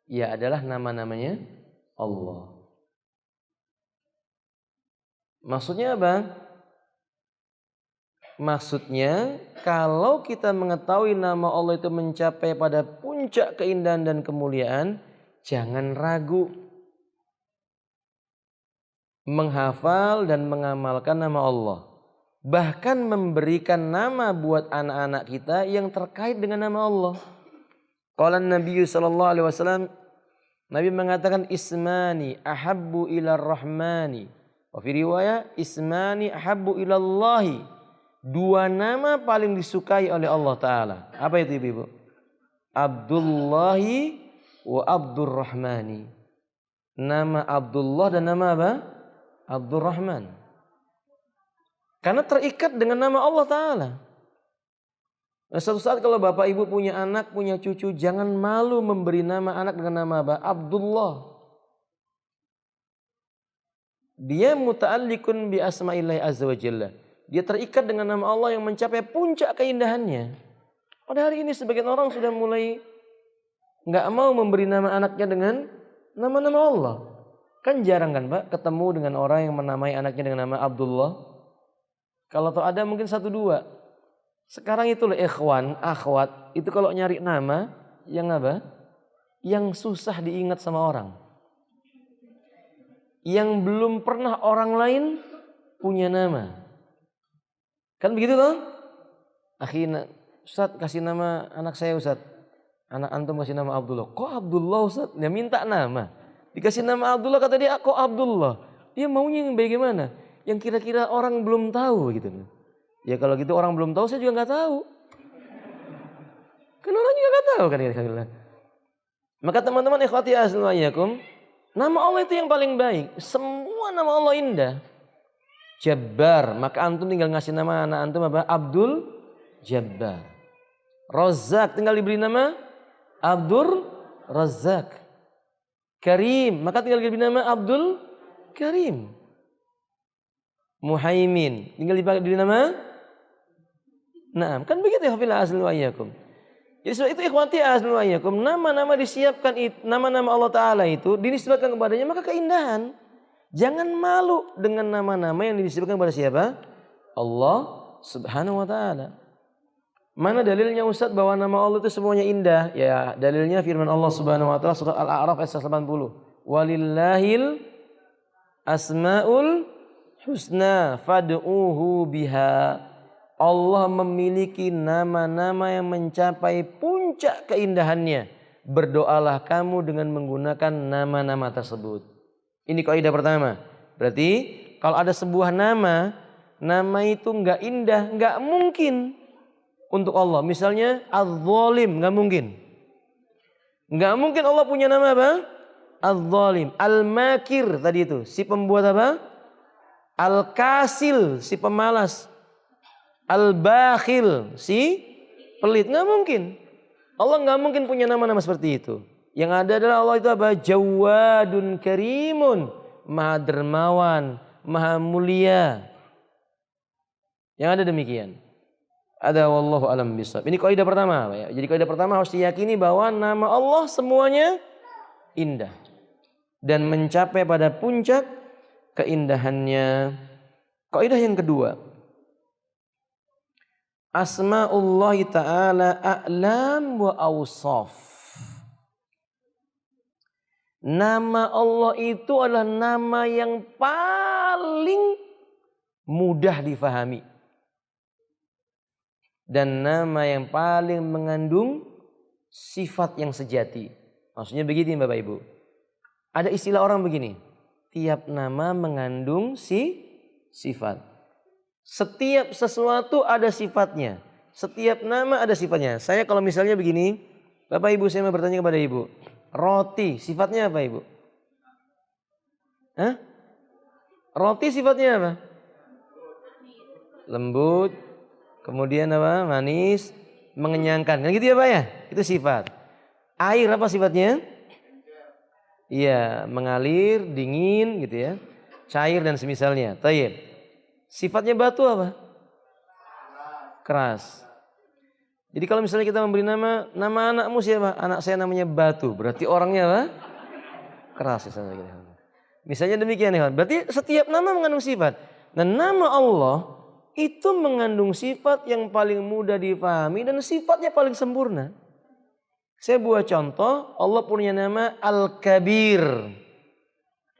ya adalah nama-namanya Allah. Maksudnya apa? Maksudnya kalau kita mengetahui nama Allah itu mencapai pada puncak keindahan dan kemuliaan, jangan ragu menghafal dan mengamalkan nama Allah. Bahkan memberikan nama buat anak-anak kita yang terkait dengan nama Allah. Qala Nabi sallallahu alaihi wasallam, Nabi mengatakan ismani ahabbu ila rahmani. Wa fi riwayah ismani ahabbu ila Allahi. 2 nama paling disukai oleh Allah Ta'ala. Apa itu Ibu? Abdullahi wa Abdurrahmani. Nama Abdullah dan nama apa? Abdurrahman. Karena terikat dengan nama Allah Ta'ala. Nah, suatu saat kalau Bapak Ibu punya anak, punya cucu, jangan malu memberi nama anak dengan nama apa? Abdullah. Dia muta'alliqun bi asma'illahi azza wa jalla. Dia terikat dengan nama Allah yang mencapai puncak keindahannya. Pada hari ini sebagian orang sudah mulai nggak mau memberi nama anaknya dengan nama-nama Allah. Kan jarang kan Pak ketemu dengan orang yang menamai anaknya dengan nama Abdullah. Kalau tuh ada mungkin 1-2. Sekarang itu loh ikhwan, akhwat, itu kalau nyari nama yang apa? Yang susah diingat sama orang. Yang belum pernah orang lain punya nama. Kan begitu loh? Akhirnya, Ustaz kasih nama anak saya Ustaz. Anak antum kasih nama Abdullah. Kok Abdullah Ustaz? Dia minta nama. Dikasih nama Abdullah kata dia kok Abdullah. Dia maunya yang bagaimana? Yang kira-kira orang belum tahu gitu. Ya kalau gitu orang belum tahu saya juga nggak tahu. Kan orang juga nggak tahu kan kira-kira. Maka teman-teman ikhwati azwajakum, nama Allah itu yang paling baik. Semua nama Allah indah. Jabbar, maka antum tinggal ngasih nama anak antum apa? Abdul Jabbar. Razak, tinggal diberi nama Abdur Razak. Karim, maka tinggal diberi nama Abdul Karim. Muhaimin, tinggal diberi nama. Nah, kan begitu ya hafil asli wa iyyakum. Jadi sebab itu ikhwati asli wa iyyakum, nama-nama disiapkan nama-nama Allah Ta'ala itu dinisbatkan kepadanya maka keindahan. Jangan malu dengan nama-nama yang disebutkan kepada siapa? Allah Subhanahu wa Ta'ala. Mana dalilnya Ustaz bahwa nama Allah itu semuanya indah? Ya, dalilnya firman Allah Subhanahu wa Ta'ala surat Al-A'raf ayat 80. Walillahil asmaul husna fad'uhu biha. Allah memiliki nama-nama yang mencapai puncak keindahannya. Berdoalah kamu dengan menggunakan nama-nama tersebut. Ini kaidah pertama. Berarti kalau ada sebuah nama itu nggak indah, nggak mungkin untuk Allah. Misalnya Az-Zalim, nggak mungkin. Nggak mungkin Allah punya nama apa? Az-Zalim. Al-Makir tadi itu, si pembuat apa? Al-Kasil, si pemalas. Al-Bakhil, si pelit. Nggak mungkin. Allah nggak mungkin punya nama-nama seperti itu. Yang ada adalah Allah itu apa? Jawadun Karimun, Maha dermawan, Maha mulia. Yang ada demikian. Ada wallahu alam bisawab. Ini kaidah pertama, ya. Jadi kaidah pertama harus diyakini bahwa nama Allah semuanya indah dan mencapai pada puncak keindahannya. Kaidah yang kedua, Asma'ullah ta'ala a'lam wa awsaf. Nama Allah itu adalah nama yang paling mudah difahami. Dan nama yang paling mengandung sifat yang sejati. Maksudnya begini Bapak Ibu. Ada istilah orang begini. Tiap nama mengandung sifat. Setiap sesuatu ada sifatnya. Setiap nama ada sifatnya. Saya kalau misalnya begini. Bapak Ibu saya mau bertanya kepada Ibu. Roti sifatnya apa Ibu? Hah? Roti sifatnya apa? Lembut. Kemudian apa? Manis, mengenyangkan. Kan gitu ya Pak ya? Itu sifat. Air apa sifatnya? Iya, mengalir, dingin gitu ya. Cair dan semisalnya. Tayyib. Sifatnya batu apa? Keras. Jadi kalau misalnya kita memberi nama anakmu siapa? Anak saya namanya Batu. Berarti orangnya apa? Keras. Misalnya demikian ya. Berarti setiap nama mengandung sifat. Dan nama Allah itu mengandung sifat yang paling mudah difahami dan sifatnya paling sempurna. Saya buat contoh, Allah punya nama Al-Kabir.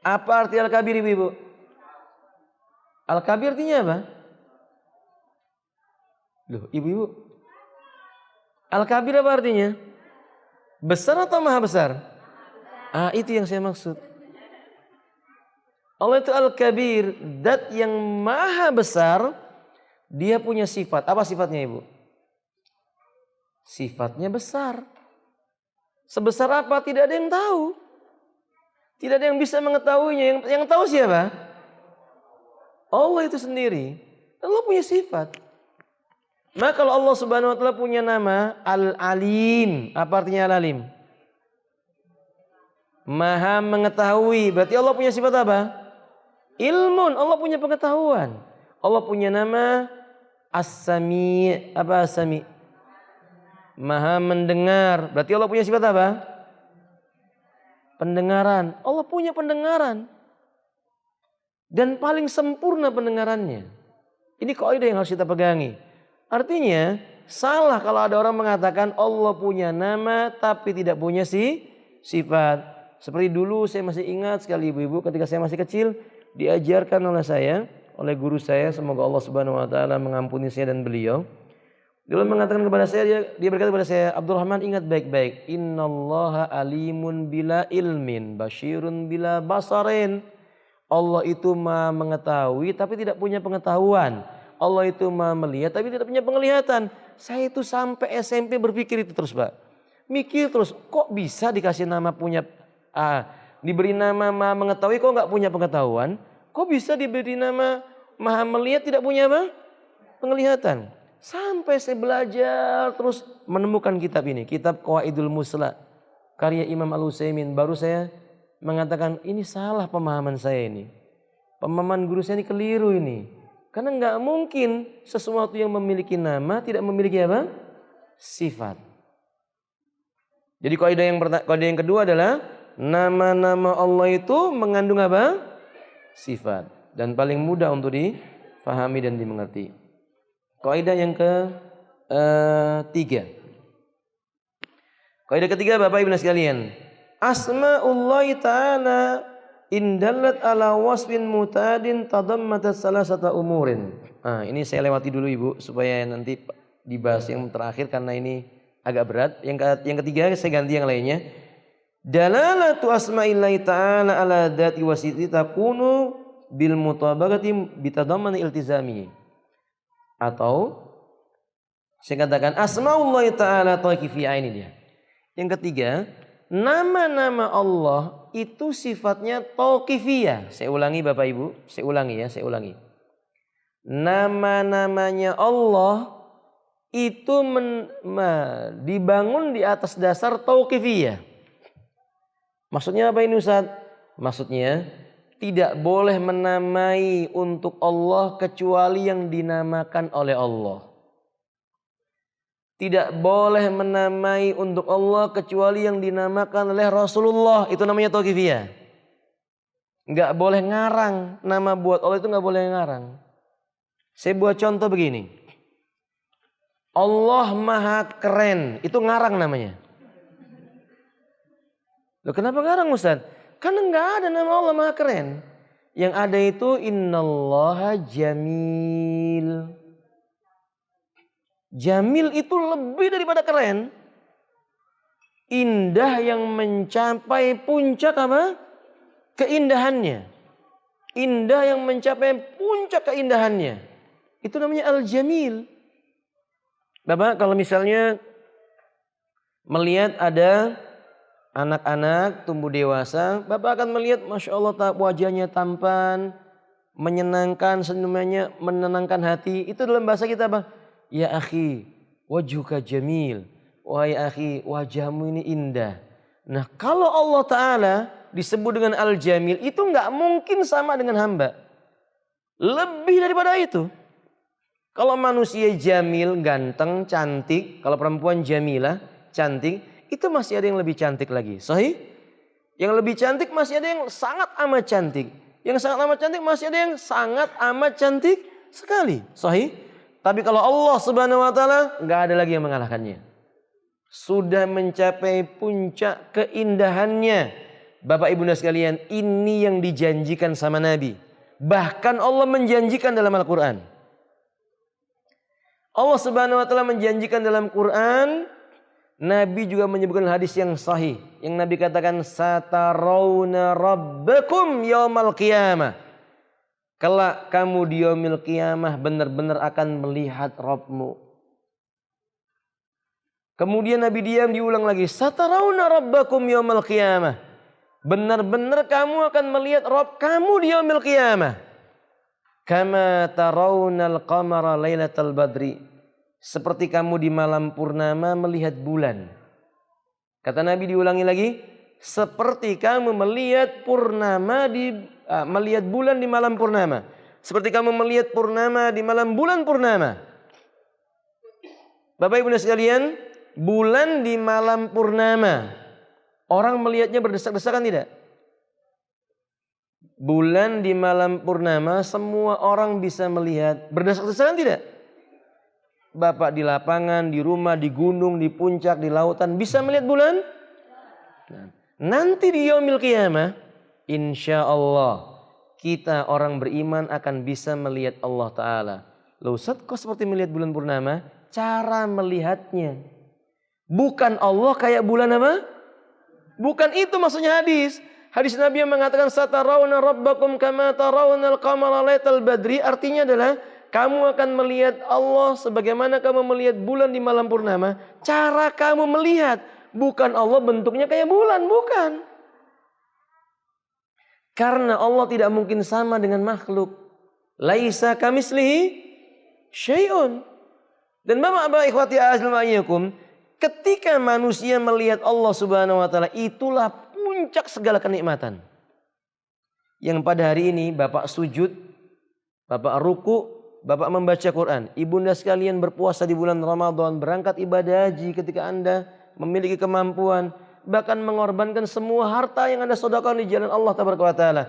Apa arti Al-Kabir Ibu? Al-Kabir artinya apa? Loh, Ibu-ibu. Al-Kabir apa artinya? Besar atau maha besar? Ah, itu yang saya maksud. Allah itu Al-Kabir, zat yang maha besar. Dia punya sifat. Apa sifatnya Ibu? Sifatnya besar. Sebesar apa? Tidak ada yang tahu. Tidak ada yang bisa mengetahuinya. Yang tahu siapa? Allah itu sendiri. Allah punya sifat. Maka kalau Allah Subhanahu wa taala punya nama Al-Alim, apa artinya Al-Alim? Maha mengetahui. Berarti Allah punya sifat apa? Ilmun. Allah punya pengetahuan. Allah punya nama As-Sami'. Apa As-Sami'? Maha mendengar. Berarti Allah punya sifat apa? Pendengaran. Allah punya pendengaran. Dan paling sempurna pendengarannya. Ini kaidah yang harus kita pegangi. Artinya salah kalau ada orang mengatakan Allah punya nama tapi tidak punya sifat. Seperti dulu saya masih ingat sekali ibu-ibu ketika saya masih kecil diajarkan oleh guru saya, semoga Allah Subhanahu wa taala mengampuni saya dan beliau. Dia mengatakan kepada saya, dia berkata kepada saya, Abdurrahman ingat baik-baik, innallaha alimun bila ilmin, basyirun bila basarin. Allah itu maha mengetahui tapi tidak punya pengetahuan. Allah itu maha melihat tapi tidak punya penglihatan. Saya itu sampai SMP berpikir itu terus Pak. Mikir terus, kok bisa dikasih nama punya, diberi nama maha mengetahui kok nggak punya pengetahuan? Kok bisa diberi nama maha melihat tidak punya apa? Penglihatan. Sampai saya belajar terus menemukan kitab ini. Kitab Qawaidul Musla. Karya Imam Al-Utsaimin. Baru saya mengatakan ini salah pemahaman saya ini. Pemahaman guru saya ini keliru ini. Karena nggak mungkin sesuatu yang memiliki nama tidak memiliki apa? Sifat. Jadi kaidah yang kedua adalah nama-nama Allah itu mengandung apa? Sifat dan paling mudah untuk difahami dan dimengerti. Kaidah yang ketiga. Kaidah ketiga Bapak Ibu sekalian, Asma'ullah ta'ala indallat ala wasfin mutadin tadammatat salasata umurin. Ini saya lewati dulu Ibu supaya nanti dibahas yang terakhir karena ini agak berat. Yang ketiga saya ganti yang lainnya. Dalalatu asma'illahi ta'ala ala dzati wa sifati takunu bil mutabaqati bitadamman iltizami. Atau saya katakan asmaullah ta'ala tauqifiyah, ini dia. Yang ketiga, nama-nama Allah itu sifatnya tauqifiyah. Saya ulangi Bapak Ibu, saya ulangi. Nama-namanya Allah itu dibangun di atas dasar tauqifiyah. Maksudnya apa ini Ustaz? Maksudnya tidak boleh menamai untuk Allah kecuali yang dinamakan oleh Allah. Tidak boleh menamai untuk Allah kecuali yang dinamakan oleh Rasulullah. Itu namanya tauqifiyah. Enggak boleh ngarang. Nama buat Allah itu enggak boleh ngarang. Saya buat contoh begini. Allah Maha Keren. Itu ngarang namanya. Loh, kenapa ngarang Ustaz? Karena enggak ada nama Allah Maha Keren. Yang ada itu innallaha jamil. Jamil itu lebih daripada keren. Indah yang mencapai puncak apa? Keindahannya. Indah yang mencapai puncak keindahannya. Itu namanya Al-Jamil. Bapak kalau misalnya melihat ada anak-anak tumbuh dewasa, Bapak akan melihat Masya Allah wajahnya tampan, menyenangkan, senyumannya menenangkan hati. Itu dalam bahasa kita apa? Ya akhi, wajuka jamil. Wahai akhi, wajahmu ini indah. Nah kalau Allah Ta'ala disebut dengan Al-Jamil, itu nggak mungkin sama dengan hamba. Lebih daripada itu. Kalau manusia jamil, ganteng, cantik. Kalau perempuan jamilah, cantik. Itu masih ada yang lebih cantik lagi. Sahih? Yang lebih cantik masih ada yang sangat amat cantik. Yang sangat amat cantik masih ada yang sangat amat cantik sekali. Sahih? Tapi kalau Allah Subhanahu wa taala enggak ada lagi yang mengalahkannya. Sudah mencapai puncak keindahannya. Bapak Ibu sekalian, ini yang dijanjikan sama Nabi. Bahkan Allah menjanjikan dalam Al-Qur'an. Allah Subhanahu wa taala menjanjikan dalam Quran, Nabi juga menyebutkan hadis yang sahih. Yang Nabi katakan satarawna rabbakum yaumal qiyamah. Kelak kamu di yaumil qiyamah benar-benar akan melihat Rabbmu. Kemudian Nabi diulang lagi. Satarawna rabbakum yaumal qiyamah. Benar-benar kamu akan melihat Rabb kamu di yaumil qiyamah. Kama tarawnal qamara lailatal badri. Seperti kamu di malam purnama melihat bulan. Kata Nabi diulangi lagi. Seperti kamu melihat melihat bulan di malam purnama. Seperti kamu melihat purnama di malam bulan purnama. Bapak Ibu sekalian, bulan di malam purnama. Orang melihatnya berdesak-desakan tidak? Bulan di malam purnama semua orang bisa melihat. Berdesak-desakan tidak? Bapak di lapangan, di rumah, di gunung, di puncak, di lautan bisa melihat bulan? Nanti di yaumil qiyamah, insya Allah kita orang beriman akan bisa melihat Allah Ta'ala. Loh Ustaz, kok seperti melihat bulan purnama? Cara melihatnya. Bukan Allah kayak bulan apa? Bukan itu maksudnya hadis. Hadis Nabi yang mengatakan satarawna rabbakum kama tarawnal qamara lailatal badri. Artinya adalah kamu akan melihat Allah sebagaimana kamu melihat bulan di malam purnama. Cara kamu melihat. Bukan Allah bentuknya kayak bulan, bukan. Karena Allah tidak mungkin sama dengan makhluk. Laisa kamislihi syai'un. Dan Bapak ikhwati azma'iyakum, ketika manusia melihat Allah Subhanahu wa taala, itulah puncak segala kenikmatan. Yang pada hari ini Bapak sujud, Bapak ruku, Bapak membaca Quran. Ibunda sekalian berpuasa di bulan Ramadan, berangkat ibadah haji ketika Anda memiliki kemampuan, bahkan mengorbankan semua harta yang Anda sedekahkan di jalan Allah Taala.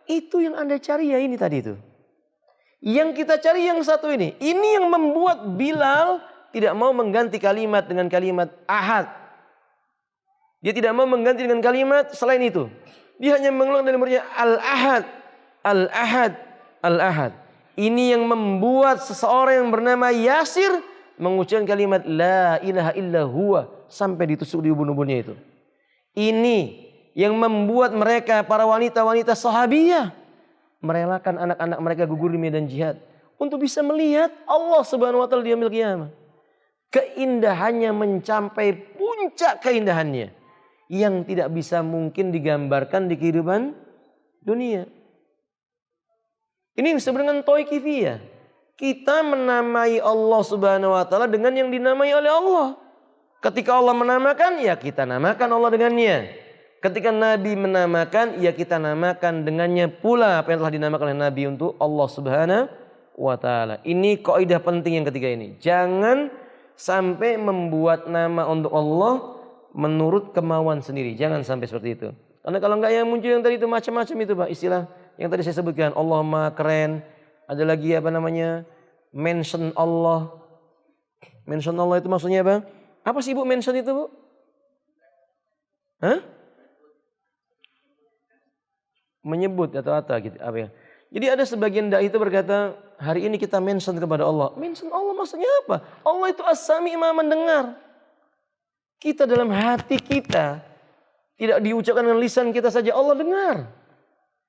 Itu yang Anda cari ya ini tadi itu. Yang kita cari yang satu ini. Ini yang membuat Bilal tidak mau mengganti kalimat dengan kalimat ahad. Dia tidak mau mengganti dengan kalimat selain itu. Dia hanya mengulang dari mulutnya al-ahad, al-ahad, al-ahad. Ini yang membuat seseorang yang bernama Yasir mengucapkan kalimat la ilaha illa huwa sampai ditusuk di ubun-ubunnya itu. Ini yang membuat mereka para wanita-wanita sahabiyah merelakan anak-anak mereka gugur di medan jihad untuk bisa melihat Allah Subhanahu wa taala di yaumil qiyamah. Keindahannya mencapai puncak keindahannya yang tidak bisa mungkin digambarkan di kehidupan dunia. Ini disebut dengan tauqifiyah. Kita menamai Allah Subhanahu wa taala dengan yang dinamai oleh Allah. Ketika Allah menamakan, ya kita namakan Allah dengannya. Ketika Nabi menamakan, ya kita namakan dengannya pula apa yang telah dinamakan oleh Nabi untuk Allah Subhanahu wa taala. Ini kaidah penting yang ketiga ini. Jangan sampai membuat nama untuk Allah menurut kemauan sendiri. Jangan sampai seperti itu. Karena kalau enggak yang muncul yang tadi itu macam-macam itu Pak. Istilah yang tadi saya sebutkan. Allah Maha Keren. Ada lagi apa namanya? Mention Allah. Mention Allah itu maksudnya apa? Apa sih Bu mention itu Bu? Hah? Menyebut atau gitu apa ya? Jadi ada sebagian dai itu berkata, hari ini kita mention kepada Allah. Mention Allah maksudnya apa? Allah itu as-sami, Maha mendengar. Kita dalam hati kita tidak diucapkan dengan lisan kita saja, Allah dengar.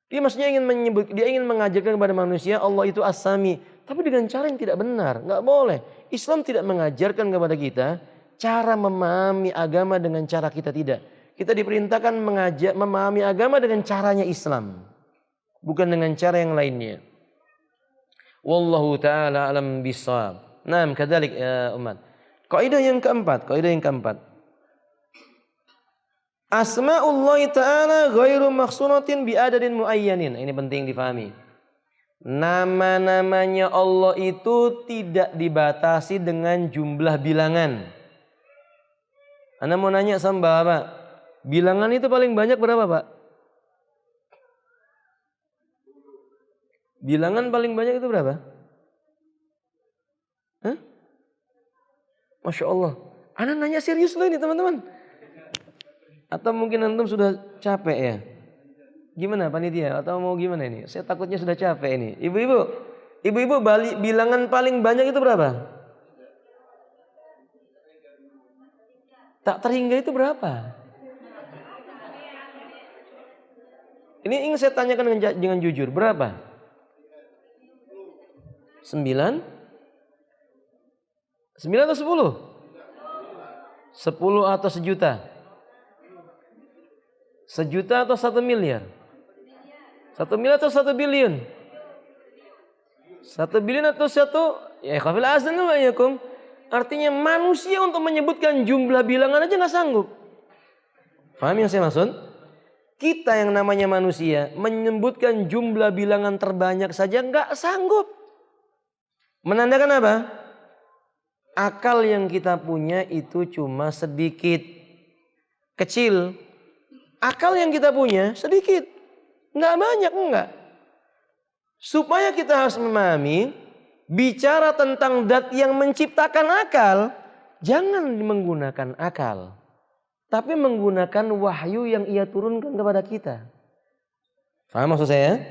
Dia maksudnya ingin menyebut, dia ingin mengajarkan kepada manusia Allah itu as-sami, tapi dengan cara yang tidak benar, nggak boleh. Islam tidak mengajarkan kepada kita cara memahami agama dengan cara kita tidak. Kita diperintahkan memahami agama dengan caranya Islam, bukan dengan cara yang lainnya. Wallahu taala alam bisawab. Naam, kadzalik ya umat. Kaidah yang keempat. Asma'ullah ta'ala ghairu makhsunatin bi'adadin muayyanin. Ini penting difahami. Nama-namanya Allah itu tidak dibatasi dengan jumlah bilangan. Anda mau nanya sama Bapak, bilangan itu paling banyak berapa Pak? Bilangan paling banyak itu berapa? Hah? Masya Allah. Anda nanya serius loh ini teman-teman. Atau mungkin antum sudah capek ya? Gimana panitia? Atau mau gimana ini? Saya takutnya sudah capek ini. Ibu-ibu bilangan paling banyak itu berapa? Tak terhingga itu berapa? Ini ingin saya tanyakan dengan jujur. Berapa? 9? 9 atau 10? 10 atau sejuta? Sejuta atau 1 miliar? 1 miliar atau 1 billion? 1 billion atau 1? Ya khafil azan wa'alaikum. Artinya manusia untuk menyebutkan jumlah bilangan aja gak sanggup. Paham yang saya maksud? Kita yang namanya manusia menyebutkan jumlah bilangan terbanyak saja gak sanggup. Menandakan apa? Akal yang kita punya itu cuma sedikit. Kecil. Akal yang kita punya sedikit. Nggak banyak, enggak. Supaya kita harus memahami, bicara tentang zat yang menciptakan akal, jangan menggunakan akal. Tapi menggunakan wahyu yang ia turunkan kepada kita. Paham maksud saya?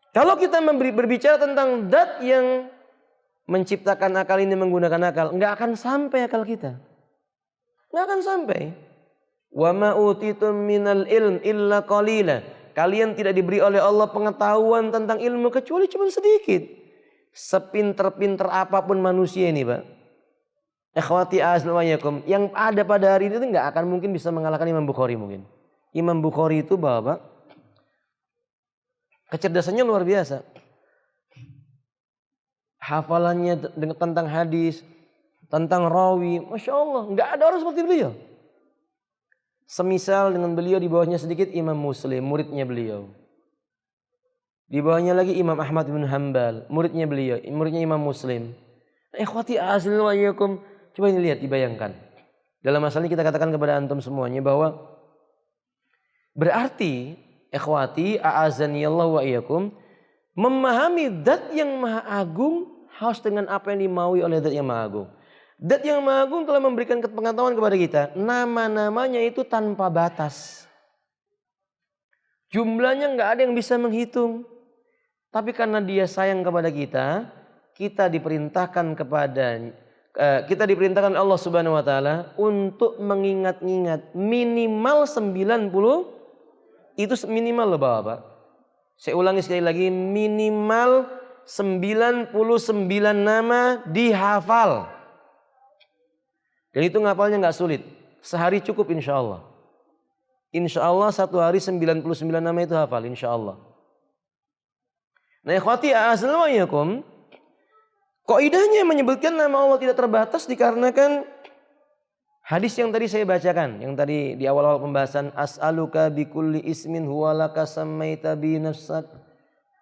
Kalau kita berbicara tentang zat yang menciptakan akal ini menggunakan akal, nggak akan sampai akal kita. Nggak akan sampai. Wa ma utitum minal ilm illa qalila. Kalian tidak diberi oleh Allah pengetahuan tentang ilmu kecuali cuma sedikit. Sepinter-pinter apapun manusia ini, Pak. Ikhwati azwajakum, yang ada pada hari ini itu nggak akan mungkin bisa mengalahkan Imam Bukhari mungkin. Imam Bukhari itu Bapak, kecerdasannya luar biasa. Hafalannya tentang hadis, tentang rawi, Masya Allah, nggak ada orang seperti beliau. Semisal dengan beliau di bawahnya sedikit Imam Muslim, muridnya beliau. Di bawahnya lagi Imam Ahmad bin Hanbal, muridnya beliau, muridnya Imam Muslim. Ikhwati azwajakum, coba ini lihat, dibayangkan. Dalam masalah ini kita katakan kepada antum semuanya bahwa berarti ikhwati a'azaniyallahu wa iyyakum, memahami zat yang maha agung harus dengan apa yang dimaui oleh zat yang maha agung. Zat yang maha agung telah memberikan pengetahuan kepada kita. Nama-namanya itu tanpa batas. Jumlahnya nggak ada yang bisa menghitung. Tapi karena dia sayang kepada kita, kita diperintahkan oleh Allah Subhanahu wa taala untuk mengingat-ingat minimal 90, itu minimal loh Bapak. Saya ulangi sekali lagi, minimal 99 nama dihafal. Dan itu ngapalnya nggak sulit. Sehari cukup insya Allah. Insya Allah satu hari 99 nama itu hafal insya Allah. Nah ikhwati a'azal wa iyakum, kaidahnya menyebutkan nama Allah tidak terbatas dikarenakan hadis yang tadi saya bacakan, yang tadi di awal-awal pembahasan, as'aluka bikulli ismin huwalaka sammaita bi nafsak.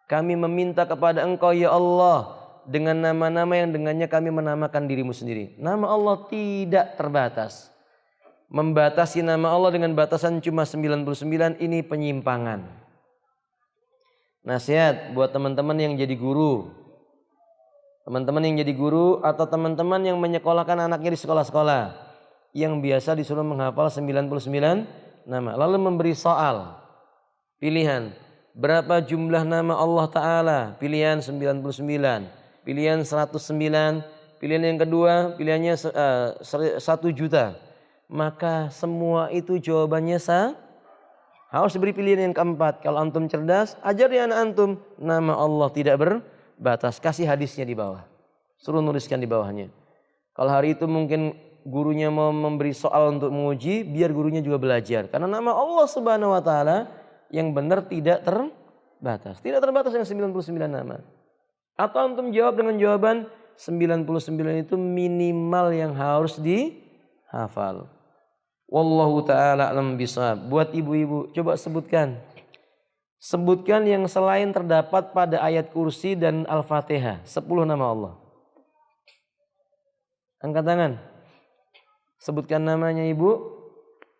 Kami meminta kepada Engkau ya Allah dengan nama-nama yang dengannya kami menamakan dirimu sendiri. Nama Allah tidak terbatas. Membatasi nama Allah dengan batasan cuma 99 ini penyimpangan. Nasihat buat teman-teman yang jadi guru. Teman-teman yang jadi guru atau teman-teman yang menyekolahkan anaknya di sekolah-sekolah yang biasa disuruh menghafal 99 nama. Lalu memberi soal pilihan. Berapa jumlah nama Allah Ta'ala? Pilihan 99. Pilihan 109. Pilihan yang kedua pilihannya 1 juta. Maka semua itu jawabannya harus diberi pilihan yang keempat. Kalau antum cerdas, ajar ya anak antum. Nama Allah tidak berbatas. Kasih hadisnya di bawah. Suruh nuliskan di bawahnya. Kalau hari itu mungkin gurunya mau memberi soal untuk menguji, biar gurunya juga belajar. Karena nama Allah Subhanahu wa Ta'ala yang benar tidak terbatas. Tidak terbatas yang 99 nama. Atau antum jawab dengan jawaban 99 itu minimal yang harus dihafal. Wallahu ta'ala alam bisawab. Buat ibu-ibu, coba sebutkan. Sebutkan yang selain terdapat pada ayat kursi dan Al-Fatihah. 10 nama Allah. Angkat tangan. Sebutkan namanya ibu.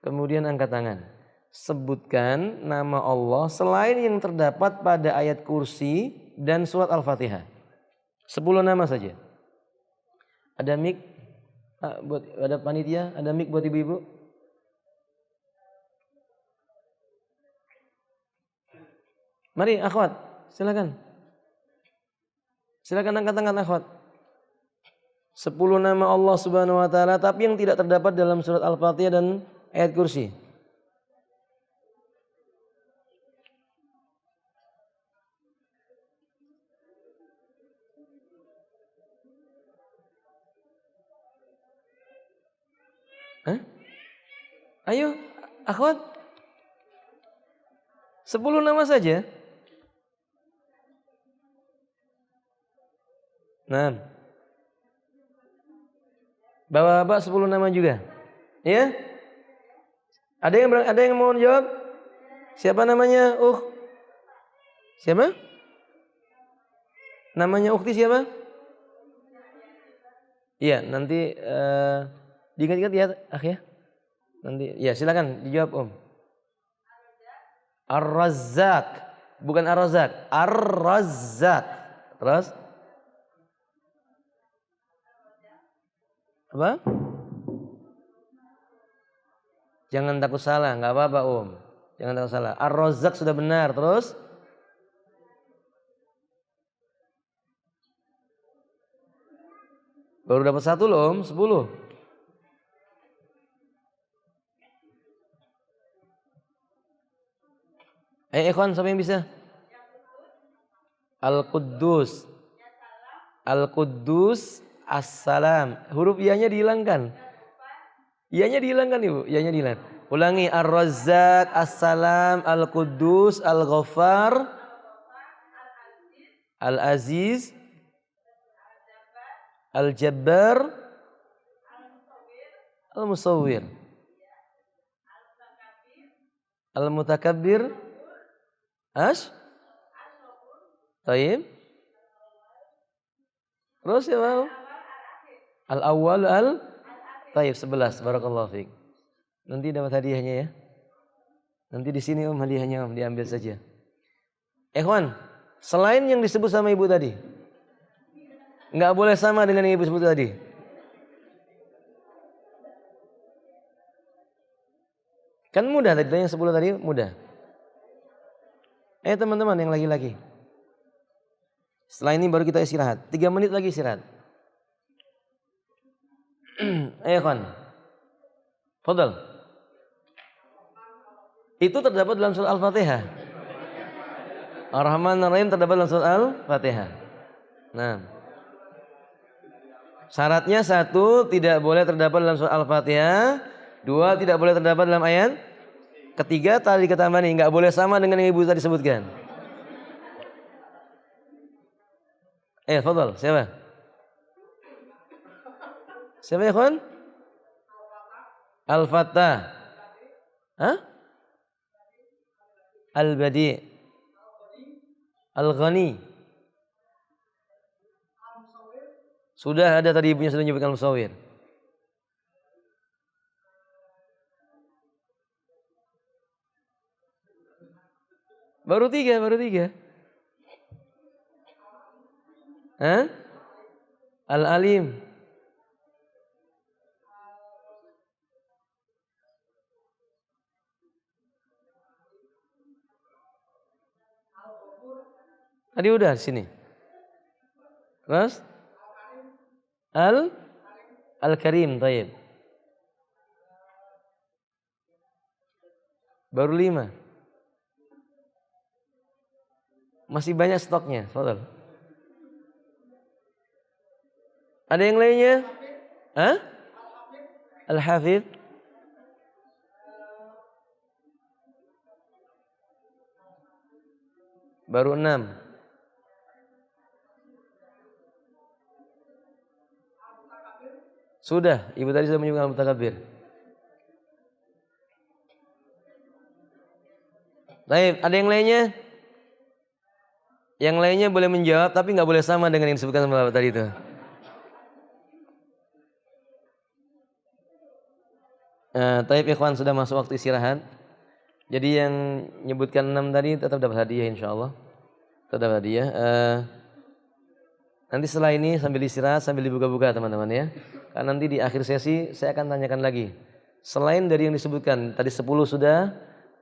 Kemudian angkat tangan. Sebutkan nama Allah selain yang terdapat pada ayat kursi dan surat Al-Fatihah. 10 nama saja. Ada mic? Ada panitia? Ada mic buat ibu-ibu? Mari akhwat, silakan. Silakan angkat tangan akhwat. 10 nama Allah Subhanahu wa Ta'ala tapi yang tidak terdapat dalam surat Al-Fatihah dan ayat kursi. Hah? Ayo, akhwat. 10 nama saja. Nah. Bapak-bapak 10 nama juga. Ya? Ada yang mau jawab? Siapa namanya? Siapa? Namanya Ukti siapa? Iya, nanti diingat-ingat ya, ya. Nanti ya silakan dijawab, Om. Ar-Razzaq, bukan Ar-Razzaq, Ar-Razzaq. Terus? Apa? Jangan takut salah, nggak apa-apa Om. Jangan takut salah. Ar-Razzaq sudah benar. Terus? Baru dapat 1 loh Om, 10. Ikhwan, siapa yang bisa? Al-Quddus. Al-Quddus. As-Salam. Huruf iya-nya dihilangkan. Iya-nya dihilangkan Ibu. Iya-nya dihilangkan. Ulangi. Ar-Razzaq, As-Salam, Al-Quddus, Al-Ghaffar, Al-Aziz, Al-Jabbar, Al-Musawwir, Al-Mutakabbir, Taib. Terus ya Pak? Al-Awwal, Taib 11. Barakallahu fiik. Nanti dapat hadiahnya ya. Nanti di sini Om hadiahnya Om diambil saja. Ikhwan, selain yang disebut sama Ibu tadi, nggak boleh sama dengan yang Ibu sebut tadi. Kan mudah tadi yang 10 tadi mudah. Teman-teman yang laki-laki. Setelah ini baru kita istirahat. 3 menit lagi istirahat. Ayo kawan. Fadal. Itu terdapat dalam surah Al-Fatihah. Ar-Rahman Ar-Rahim terdapat dalam surat Al-Fatihah. Nah, syaratnya satu, tidak boleh terdapat dalam surat Al-Fatihah. Dua, tidak boleh terdapat dalam ayat. Ketiga, tadi ketambahan ini nggak boleh sama dengan yang ibu tadi sebutkan. Fadhal, siapa? Siapa ya, kawan? Al-Fattah. Hah? Al-Badi. Al-Ghani. Sudah ada tadi ibunya sudah menyebutkan Al-Musawwir. Baru tiga. Hah? Al-Alim. Tadi udah di sini. Terus? Al-Karim, tayyib. Baru 5. Masih banyak stoknya, saudara. Ada yang lainnya? Hah? Al-Hafidh. Baru 6. Sudah, ibu tadi sudah menyebutkan Al-Mutakabbir. Baik, ada yang lainnya? Yang lainnya boleh menjawab tapi nggak boleh sama dengan yang disebutkan sama tadi itu. Taib ikhwan, sudah masuk waktu istirahat. Jadi yang nyebutkan 6 tadi tetap dapat hadiah insyaallah. Tetap dapat hadiah. Nanti setelah ini sambil istirahat sambil dibuka-buka teman-teman ya. Karena nanti di akhir sesi saya akan tanyakan lagi. Selain dari yang disebutkan tadi 10 sudah,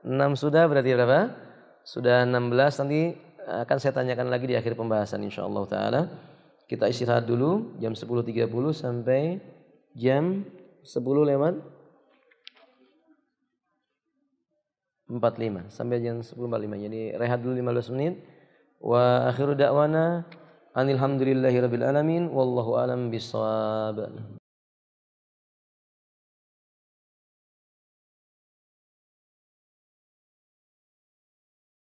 6 sudah, berarti berapa? Sudah 16, nanti akan saya tanyakan lagi di akhir pembahasan insyaallah taala. Kita istirahat dulu jam 10.30 sampai jam 10 lewat 45 sampai jam 10.45. Jadi rehat dulu 15 menit. Wa akhiru da'wana anil hamdulillahi rabbil alamin wallahu alam bissawab.